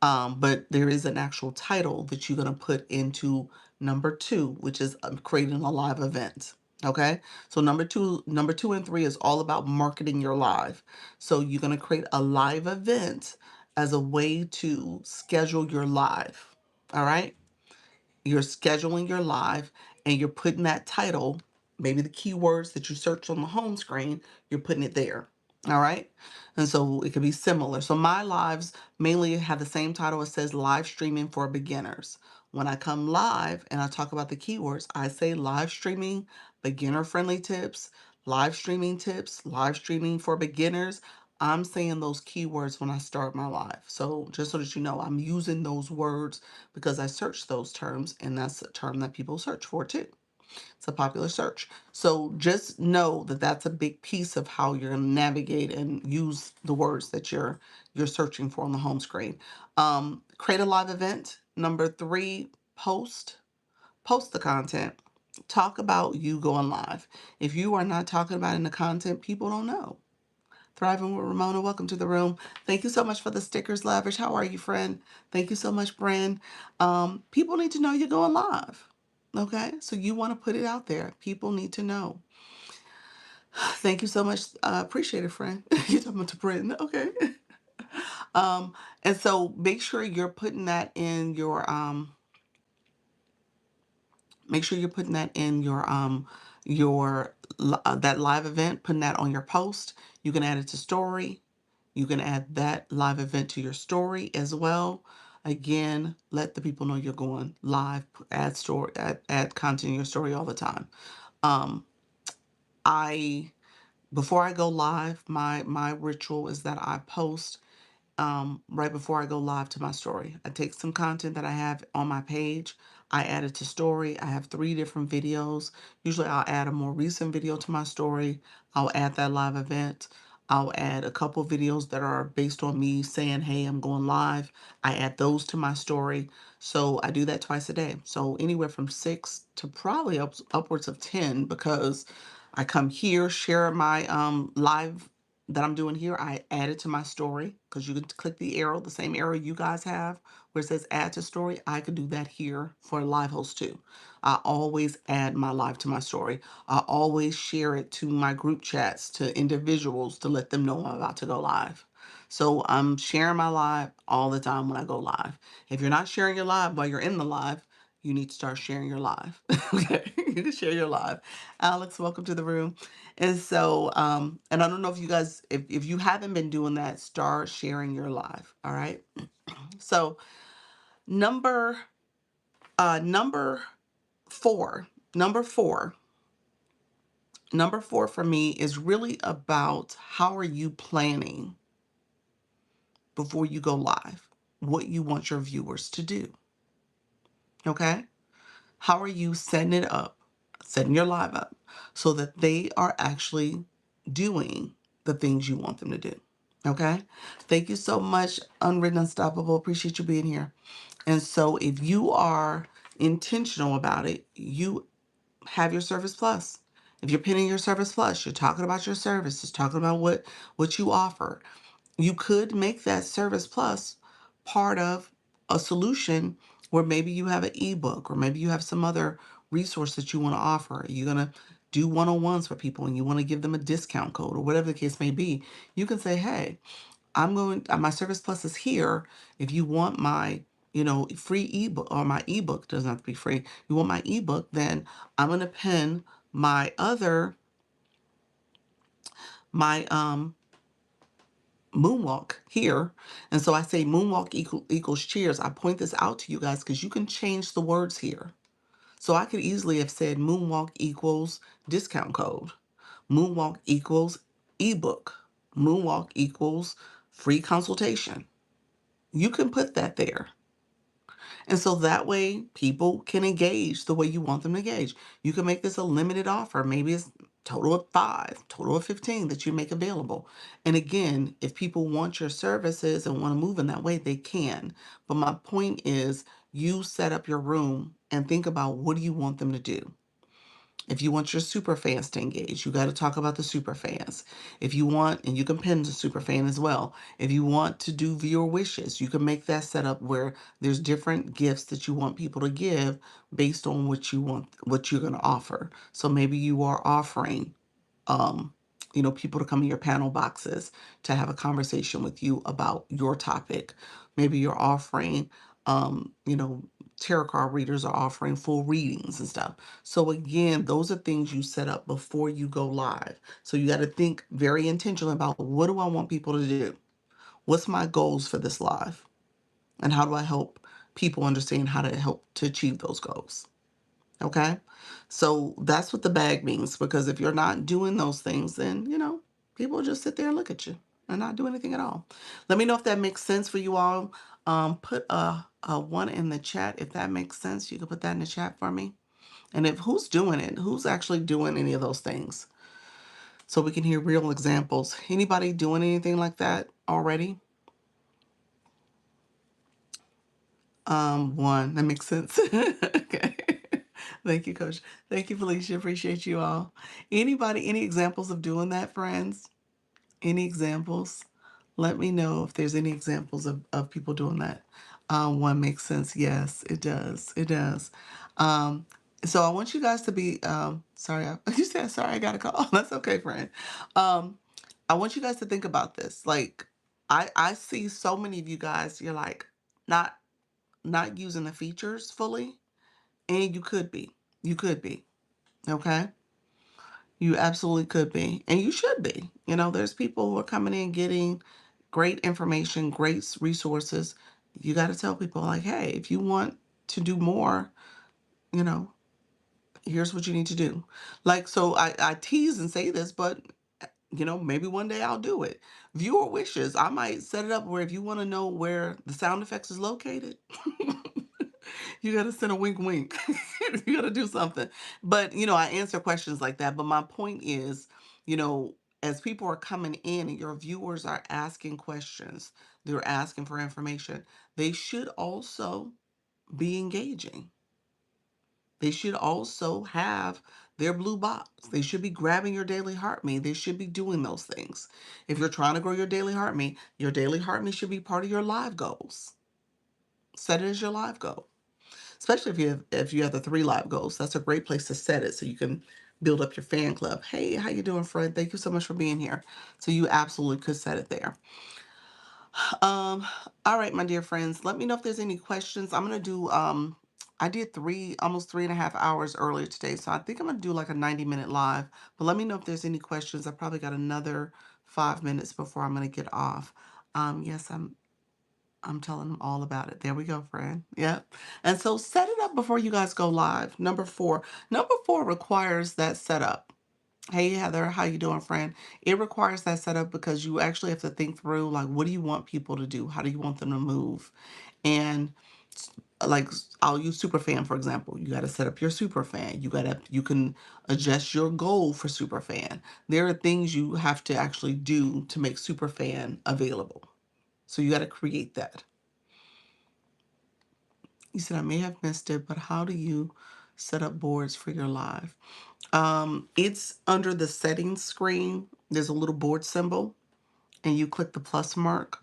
But there is an actual title that you're going to put into number two, which is creating a live event. Okay. So number two and three is all about marketing your live. So you're going to create a live event as a way to schedule your live. All right. You're scheduling your live and you're putting that title. maybe the keywords that you search on the home screen, you're putting it there. All right. And so it could be similar. So my lives mainly have the same title. It says live streaming for beginners. When I come live and I talk about the keywords, I say live streaming, beginner friendly tips, live streaming for beginners. I'm saying those keywords when I start my live. So just so that you know, I'm using those words because I search those terms, and that's a term that people search for too. It's a popular search. So just know that that's a big piece of how you're going to navigate and use the words that you're searching for on the home screen. Create a live event. Number 3, post the content. Talk about you going live. If you are not talking about it in the content, people don't know. Thriving with Ramona, welcome to the room. Thank you so much for the stickers, Lavish. How are you, friend? Thank you so much, Bren. People need to know you're going live. Okay, so you want to put it out there. People need to know. Thank you so much. Appreciate it, friend. You're talking about to Bren. Okay. Um, and so make sure you're putting that in your make sure you're putting that in your that live event, putting that on your post. You can add it to story. You can add that live event to your story as well. Again, let the people know you're going live. Add content in your story all the time. Um, I Before I go live, my ritual is that I post right before I go live to my story. I take some content that I have on my page, I add it to story. I have 3 different videos. Usually I'll add a more recent video to my story. I'll add that live event. I'll add a couple videos that are based on me saying, hey, I'm going live. I add those to my story. So I do that twice a day. So anywhere from 6 to probably upwards of 10, because I come here, share my live that I'm doing here. I add it to my story because you can click the arrow, the same arrow you guys have where it says add to story. I could do that here for a live host too. I always add my live to my story. I always share it to my group chats, to individuals, to let them know I'm about to go live. So I'm sharing my live all the time when I go live. If you're not sharing your live while you're in the live, you need to start sharing your live. Okay, you can share your live. Alex, welcome to the room. And so, and I don't know if you guys, if you haven't been doing that, start sharing your live. All right. So number number four, number four, number four for me is really about how are you planning before you go live, what you want your viewers to do. Okay. How are you setting it up, setting your live up so that they are actually doing the things you want them to do? Okay. Thank you so much, Unwritten Unstoppable. Appreciate you being here. And so if you are intentional about it, you have your Service Plus. If you're pinning your Service Plus, you're talking about your services, talking about what you offer. You could make that Service Plus part of a solution where maybe you have an ebook or maybe you have some other resource that you want to offer. You're going to do one-on-ones for people and you want to give them a discount code or whatever the case may be. You can say, hey, my Service Plus is here. If you want my, free ebook, or my ebook doesn't have to be free. You want my ebook, then I'm going to pin my other, my, moonwalk here. And so I say moonwalk equals cheers. I point this out to you guys because you can change the words here. So I could easily have said moonwalk equals discount code. Moonwalk equals ebook. Moonwalk equals free consultation. You can put that there. And so that way people can engage the way you want them to engage. You can make this a limited offer. Maybe it's total of 5, total of 15 that you make available. And again, if people want your services and want to move in that way, they can. But my point is you set up your room and think about what do you want them to do? If you want your super fans to engage, you got to talk about the super fans. If you want, and you can pin the super fan as well. If you want to do viewer wishes, you can make that setup where there's different gifts that you want people to give based on what you want, what you're going to offer. So maybe you are offering, um, people to come in your panel boxes to have a conversation with you about your topic. Maybe you're offering You know, tarot card readers are offering full readings and stuff. So again, those are things you set up before you go live. So you got to think very intentionally about, what do I want people to do? What's my goals for this live? And how do I help people understand how to help to achieve those goals? Okay. So that's what the bag means, because if you're not doing those things, then, people will just sit there and look at you and not do anything at all. Let me know if that makes sense for you all. Put a one in the chat if that makes sense. You can put that in the chat for me. And if who's doing it, who's actually doing any of those things, so we can hear real examples. Anybody doing anything like that already? One. That makes sense. Okay. Thank you, Coach. Thank you, Felicia. Appreciate you all. Anybody, any examples of doing that, friends? Any examples? Let me know if there's any examples of people doing that. One makes sense. Yes, it does. It does. Um, so I want you guys to be, sorry, you said, sorry, I got a call. That's okay, friend. Um, I want you guys to think about this. Like, I see so many of you guys, you're like, not not using the features fully, and you could be. You could be. Okay? You absolutely could be. And you should be. There's people who are coming in getting great information, great resources. You got to tell people, like, hey, if you want to do more, you know, here's what you need to do. Like, so I tease and say this, but maybe one day I'll do it. Viewer wishes. I might set it up where if you want to know where the sound effects is located, you got to send a wink, wink. You got to do something. But, I answer questions like that. But my point is, you know, as people are coming in and your viewers are asking questions, they're asking for information, they should also be engaging. They should also have their blue box. They should be grabbing your daily heart me. They should be doing those things. If you're trying to grow your daily heart me should be part of your live goals. Set it as your live goal. Especially if you have the 3 live goals. That's a great place to set it so you can build up your fan club. Hey, how you doing, Fred? Thank you so much for being here. So you absolutely could set it there. Um, all right, my dear friends, let me know if there's any questions. I'm gonna do I did almost 3.5 hours earlier today, so I think I'm gonna do like a 90-minute live. But let me know if there's any questions. I probably got another 5 minutes before I'm gonna get off. Yes, I'm telling them all about it. There we go, friend. Yep. And so set it up before you guys go live. Number 4. Number 4 requires that setup. Hey Heather, how you doing, friend? It requires that setup because you actually have to think through, like, what do you want people to do? How do you want them to move? And like, I'll use Superfan for example. You got to set up your Superfan. You can adjust your goal for Superfan. There are things you have to actually do to make Superfan available. So you got to create that. You said I may have missed it, but how do you set up boards for your live? It's under the settings screen. There's a little board symbol, and you click the plus mark,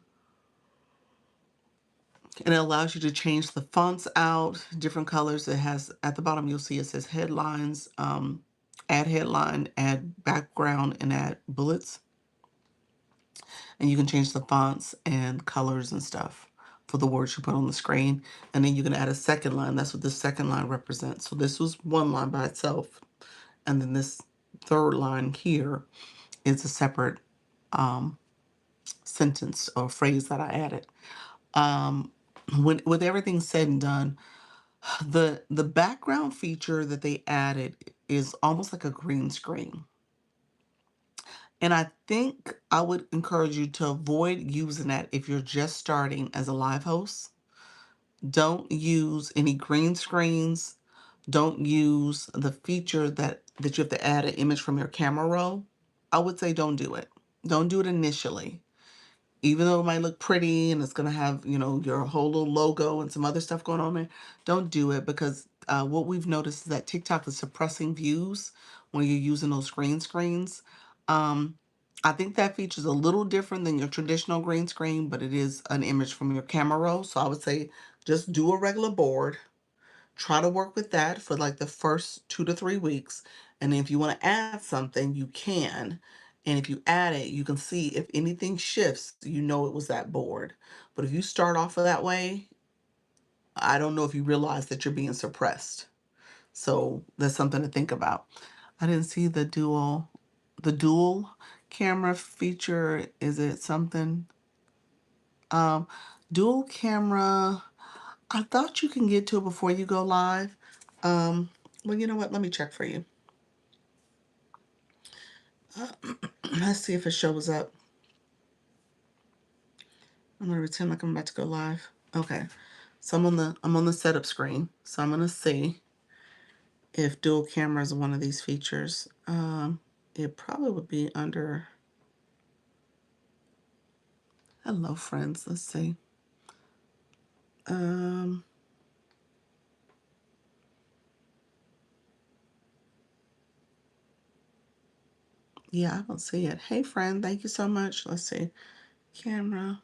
and it allows you to change the fonts out, different colors. It has at the bottom, you'll see it says headlines, add headline, add background, and add bullets. And you can change the fonts and colors and stuff for the words you put on the screen. And then you can add a second line. That's what the second line represents. So this was one line by itself. And then this third line here is a separate sentence or phrase that I added. When with everything said and done, the background feature that they added is almost like a green screen. And I think I would encourage you to avoid using that if you're just starting as a live host. Don't use any green screens. Don't use the feature that you have to add an image from your camera roll. I would say don't do it. Don't do it initially. Even though it might look pretty and it's going to have, your whole little logo and some other stuff going on there, don't do it because what we've noticed is that TikTok is suppressing views when you're using those green screens. Um, I think that feature is a little different than your traditional green screen, but it is an image from your camera roll. So I would say just do a regular board. Try to work with that for like the first 2 to 3 weeks. And then if you want to add something, you can. And if you add it, you can see if anything shifts, it was that board. But if you start off that way, I don't know if you realize that you're being suppressed. So that's something to think about. I didn't see the dual camera feature. Is it something? Um, Dual camera. I thought you can get to it before you go live. Um, well, you know what? Let me check for you. Uh, let's see if it shows up. I'm gonna pretend like I'm about to go live. Okay. So I'm on the setup screen. So I'm gonna see if dual camera is one of these features. It probably would be under hello friends. Let's see. Um, yeah, I don't see it. Hey friend, thank you so much. Let's see. Camera.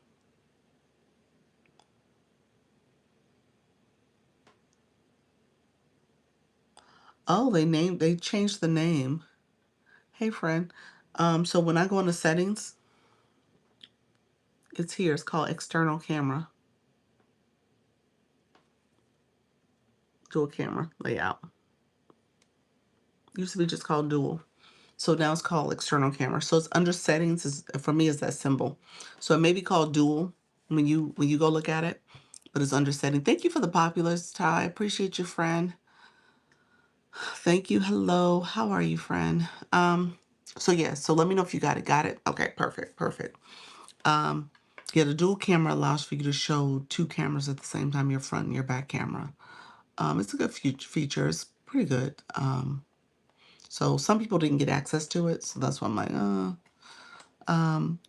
Oh, they changed the name. Hey friend. So when I go into settings, it's here. It's called external camera, dual camera layout. Used to be just called dual. So now it's called external camera. So it's under settings. Is for me is that symbol. So it may be called dual when you go look at it, but it's under setting. Thank you for the populars, Ty. Appreciate you, friend. Thank you. Hello. How are you, friend? So yeah, so let me know if you got it. Got it? Okay, perfect, perfect. Um, yeah, the dual camera allows for you to show two cameras at the same time, your front and your back camera. It's a good feature. It's pretty good. So some people didn't get access to it, so that's why I'm like,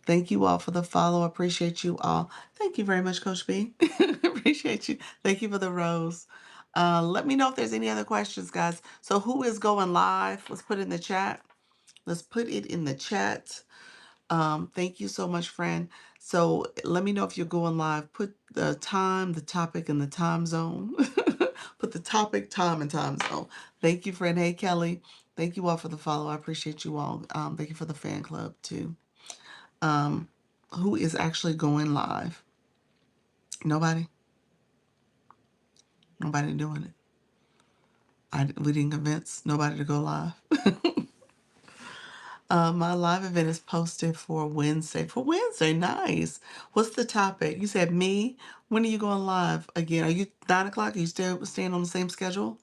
thank you all for the follow. Appreciate you all. Thank you very much, Coach B. Appreciate you. Thank you for the rose. Let me know if there's any other questions, guys. So who is going live? Let's put it in the chat. Let's put it in the chat. Thank you so much, friend. So let me know if you're going live. Put the time, the topic, and the time zone. Put the topic, time, and time zone. Thank you, friend. Hey, Kelly. Thank you all for the follow. I appreciate you all. Thank you for the fan club too. Um, who is actually going live? Nobody. Nobody doing it. We didn't convince nobody to go live. My live event is posted for Wednesday. For Wednesday, nice. What's the topic? You said me. When are you going live again? Are you 9 o'clock? Are you still staying on the same schedule?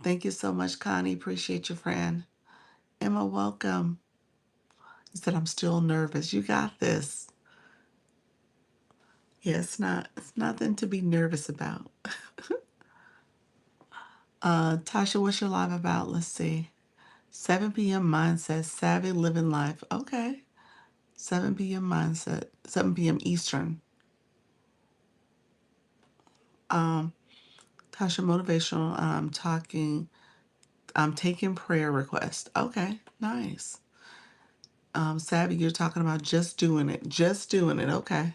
Thank you so much, Connie. Appreciate you, friend. Emma, welcome. You said I'm still nervous. You got this. Yeah, it's nothing to be nervous about. Tasha, what's your live about? Let's see. 7 p.m. mindset, savvy living life. Okay. 7 p.m. mindset, 7 p.m. Eastern. Um, Tasha, motivational. I'm taking prayer requests. Okay, nice. Savvy, you're talking about just doing it. Just doing it. Okay.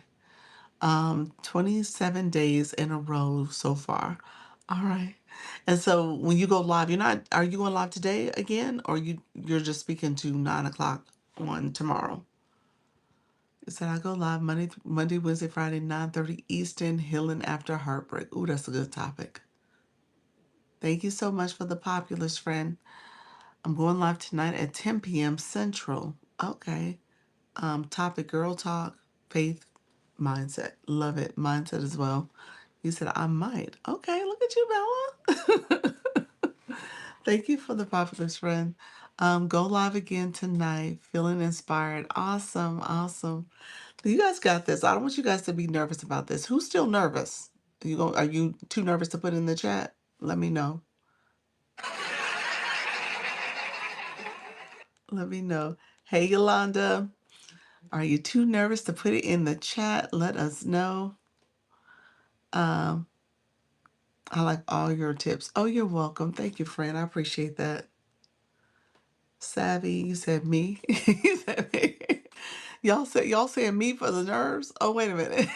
27 days in a row so far. All right. And so when you go live, are you going live today again, or you're just speaking to 9 o'clock on tomorrow? It said I go live Monday, Wednesday, Friday, 9:30 Eastern, healing after heartbreak. Ooh, that's a good topic. Thank you so much for the populist friend. I'm going live tonight at 10 p.m. Central. Okay. Topic girl talk, faith, mindset. Love it. Mindset as well. You said I might. Okay, look at you, Bella. Thank you for the populist friend. Go live again tonight. Feeling inspired. Awesome. Awesome. You guys got this. I don't want you guys to be nervous about this. Who's still nervous? Are you too nervous to put in the chat? Let me know. Let me know. Hey, Yolanda. Are you too nervous to put it in the chat? Let us know. Um, I like all your tips. Oh, you're welcome. Thank you, friend. I appreciate that. Savvy, you said me. You said me. Y'all saying me for the nerves? Oh, wait a minute.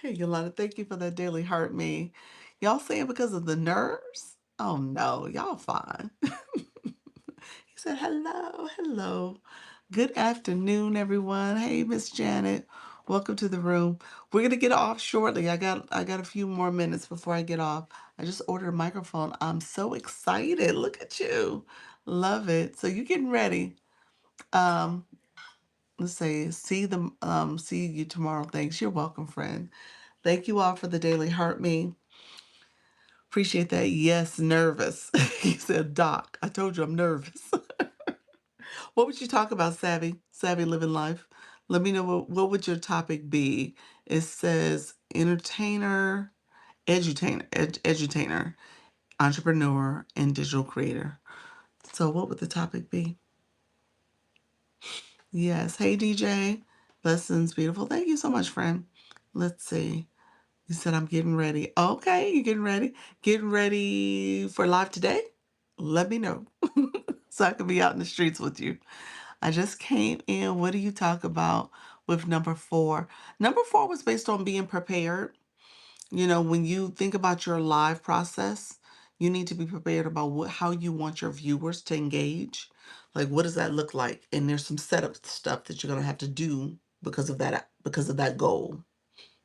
Hey, Yolanda, thank you for that daily heart me. Y'all saying because of the nerves? Oh no, y'all fine. He said, hello, hello. Good afternoon, everyone. Hey, Miss Janet. Welcome to the room. We're gonna get off shortly. I got a few more minutes before I get off. I just ordered a microphone. I'm so excited. Look at you. Love it. So you getting ready. Um, let's say see you tomorrow. Thanks. You're welcome, friend. Thank you all for the daily heart me. Appreciate that. Yes, nervous. He said, Doc, I told you I'm nervous. What would you talk about, Savvy? Savvy living life. Let me know what would your topic be. It says entertainer, edutainer, entrepreneur, and digital creator. So what would the topic be? Yes. Hey DJ. Blessings, beautiful. Thank you so much, friend. Let's see. You said I'm getting ready. Okay, you getting ready? Getting ready for live today? Let me know. So I can be out in the streets with you. I just came in. What do you talk about with number four? Number four was based on being prepared. You know, when you think about your live process, you need to be prepared about how you want your viewers to engage. Like, what does that look like? And there's some setup stuff that you're gonna have to do because of that goal.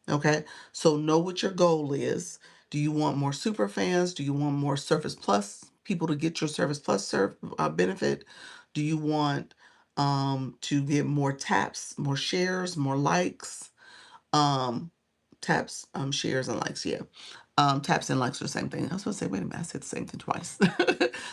Okay, so know what your goal is. Do you want more super fans? Do you want more Surface Plus people to get your Surface Plus benefit? Do you want to get more taps, more shares, more likes? Um, taps, shares, and likes. Yeah, taps and likes are the same thing. I was gonna say, wait a minute, I said the same thing twice.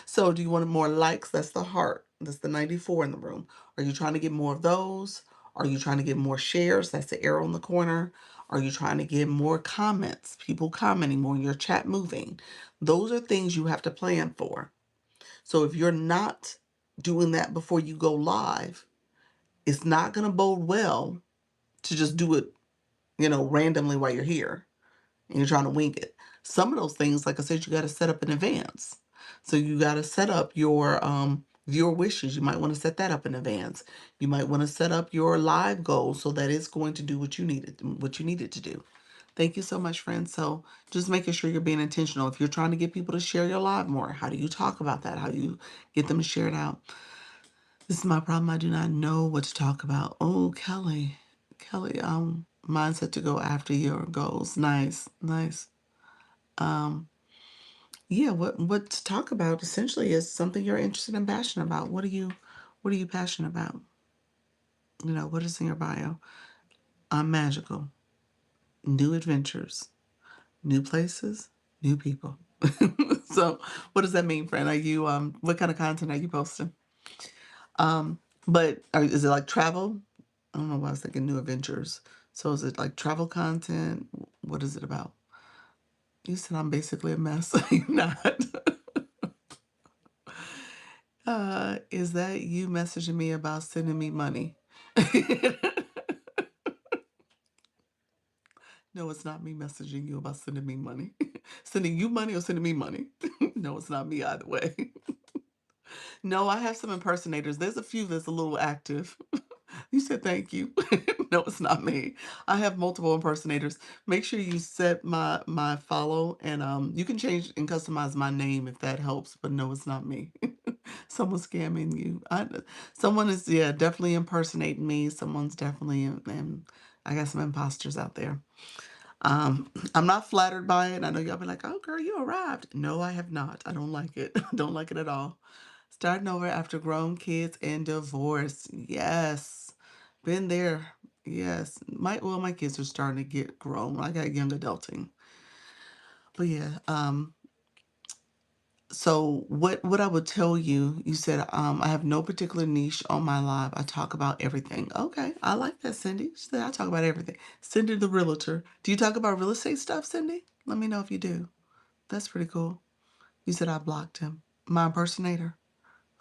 So, do you want more likes? That's the heart. That's the 94 in the room. Are you trying to get more of those? Are you trying to get more shares? That's the arrow in the corner. Are you trying to get more comments? People commenting more, your chat moving. Those are things you have to plan for. So if you're not doing that before you go live, it's not going to bode well to just do it, randomly while you're here and you're trying to wing it. Some of those things, like I said, you got to set up in advance. So you got to set up your viewer wishes. You might want to set that up in advance. You might want to set up your live goals so that it's going to do what you need it to do. Thank you so much, friends. So just making sure you're being intentional. If you're trying to get people to share your live more, how do you talk about that? How do you get them to share it out? This is my problem. I do not know what to talk about. Oh, Kelly. Kelly, mindset to go after your goals. Nice, nice. Um, yeah, what to talk about essentially is something you're interested and passionate about. What are you passionate about? What is in your bio? I'm magical. New adventures, new places, new people. So what does that mean, friend? Are you what kind of content are you posting? But is it like travel? I don't know why I was thinking new adventures. So is it like travel content? What is it about? You said I'm basically a mess. You're not. Is that you messaging me about sending me money? No, it's not me messaging you about sending me money. Sending you money or sending me money? No, it's not me either way. No, I have some impersonators. There's a few that's a little active. You said thank you. No, it's not me. I have multiple impersonators. Make sure you set my follow and you can change and customize my name if that helps, but no, it's not me. Someone's scamming you. Someone is, yeah, definitely impersonating me. Someone's definitely and I got some imposters out there. I'm not flattered by it. I know y'all be like, "Oh, girl, you arrived." No, I have not. I don't like it. I don't like it at all. Starting over after grown kids and divorce. Yes. Been there. Yes. My kids are starting to get grown. I got young adulting. But yeah, so what I would tell you, you said I have no particular niche on my live. I talk about everything. Okay, I like that, Cindy. She said I talk about everything. Cindy the realtor. Do you talk about real estate stuff, Cindy? Let me know if you do. That's pretty cool. You said I blocked him. My impersonator.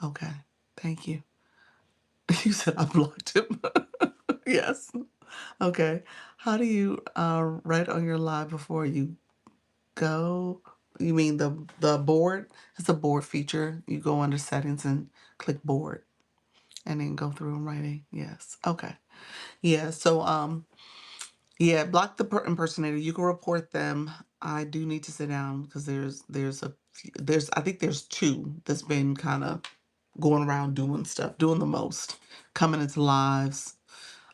Okay, thank you. You said I blocked him. Yes. Okay. How do you write on your live before you go? You mean the board? It's a board feature. You go under settings and click board and then go through and writing. Yes. Okay. Yeah. So yeah, block the impersonator. You can report them. I do need to sit down because there's I think there's two that's been kind of going around doing stuff, doing the most, coming into lives.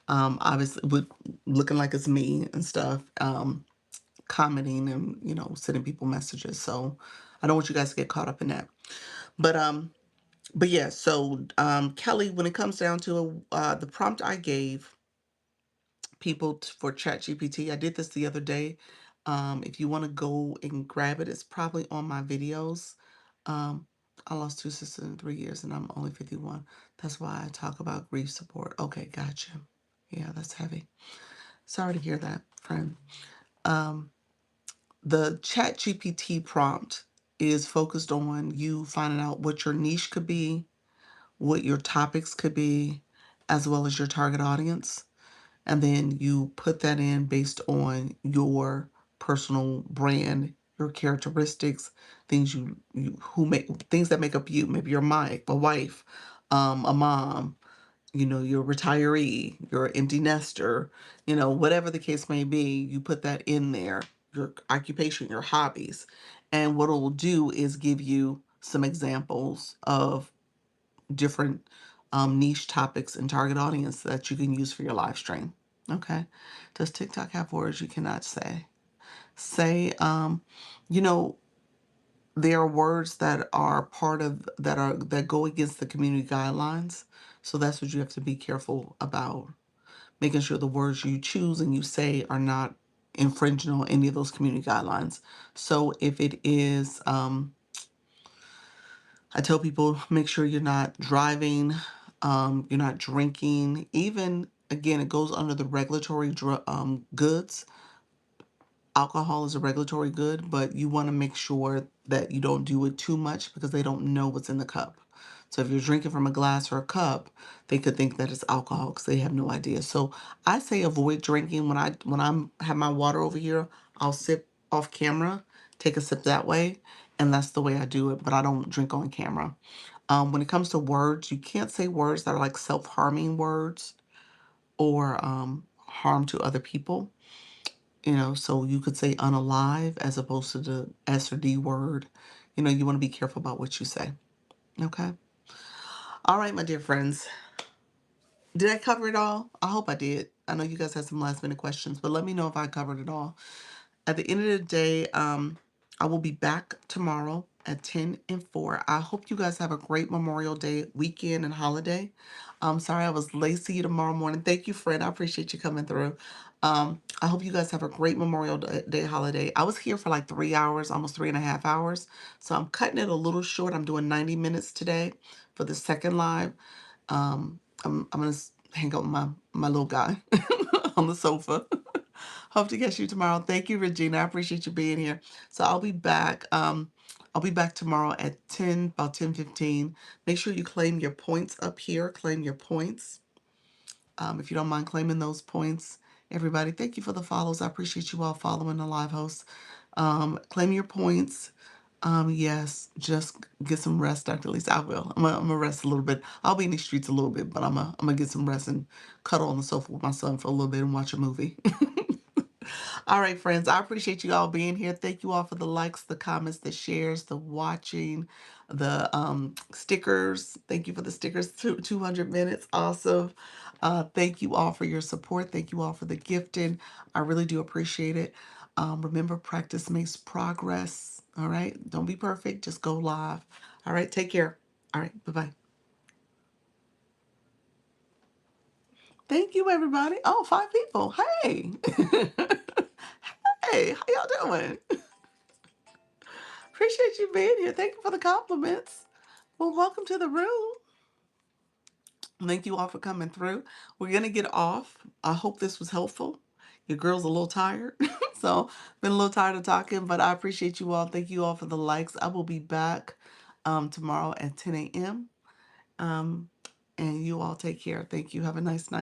Obviously, with looking like it's me and stuff, commenting and sending people messages. So I don't want you guys to get caught up in that. But yeah. So Kelly, when it comes down to the prompt I gave people for ChatGPT, I did this the other day. If you want to go and grab it, it's probably on my videos. Um, I lost two sisters in 3 years, and I'm only 51. That's why I talk about grief support. Okay, gotcha. Yeah, that's heavy. Sorry to hear that, friend. Um, the Chat GPT prompt is focused on you finding out what your niche could be, what your topics could be, as well as your target audience. And then you put that in based on your personal brand, your characteristics, things you who make things that make up you. Maybe you're a wife, a mom, you're a retiree, you're an empty nester, whatever the case may be, you put that in there, your occupation, your hobbies. And what it will do is give you some examples of different niche topics and target audience that you can use for your live stream. Okay. Does TikTok have words you cannot say? Say, you know, there are words that are that go against the community guidelines. So that's what you have to be careful about, making sure the words you choose and you say are not infringing on any of those community guidelines. So if it is, I tell people, make sure you're not driving, you're not drinking. Even again, it goes under the regulatory goods. Alcohol is a regulatory good, but you want to make sure that you don't do it too much because they don't know what's in the cup. So if you're drinking from a glass or a cup, they could think that it's alcohol because they have no idea. So I say avoid drinking. When I'm have my water over here, I'll sip off camera, take a sip that way, and that's the way I do it. But I don't drink on camera. When it comes to words, you can't say words that are like self-harming words or harm to other people. So you could say unalive as opposed to the S or D word. You want to be careful about what you say. Okay. All right, my dear friends. Did I cover it all? I hope I did. I know you guys had some last minute questions, but let me know if I covered it all. At the end of the day, I will be back tomorrow at 10 and 4. I hope you guys have a great Memorial Day weekend and holiday. I'm sorry I was late. See you tomorrow morning. Thank you, Fred. I appreciate you coming through. I hope you guys have a great Memorial Day holiday. I was here for like 3 hours, almost 3.5 hours. So I'm cutting it a little short. I'm doing 90 minutes today for the second live. I'm gonna hang out with my little guy on the sofa. Hope to catch you tomorrow. Thank you, Regina. I appreciate you being here. So I'll be back. I'll be back tomorrow at 10, about 10:15. Make sure you claim your points up here. Claim your points. If you don't mind claiming those points. Everybody, thank you for the follows. I appreciate you all following the live host. Claim your points. Yes, just get some rest, Dr. Lisa. I will. I'm gonna rest a little bit. I'll be in the streets a little bit, but I'm gonna get some rest and cuddle on the sofa with my son for a little bit and watch a movie. All right, friends, I appreciate you all being here. Thank you all for the likes, the comments, the shares, the watching, the stickers. Thank you for the stickers. 200 minutes. Awesome. Thank you all for your support. Thank you all for the gifting. I really do appreciate it. Remember, practice makes progress. All right. Don't be perfect. Just go live. All right. Take care. All right. Bye bye. Thank you, everybody. Oh, 5 people. Hey. Hey, how y'all doing? Appreciate you being here. Thank you for the compliments. Well, welcome to the room. Thank you all for coming through. We're going to get off. I hope this was helpful. Your girl's a little tired. So, been a little tired of talking, but I appreciate you all. Thank you all for the likes. I will be back tomorrow at 10 a.m. Um, and you all take care. Thank you. Have a nice night.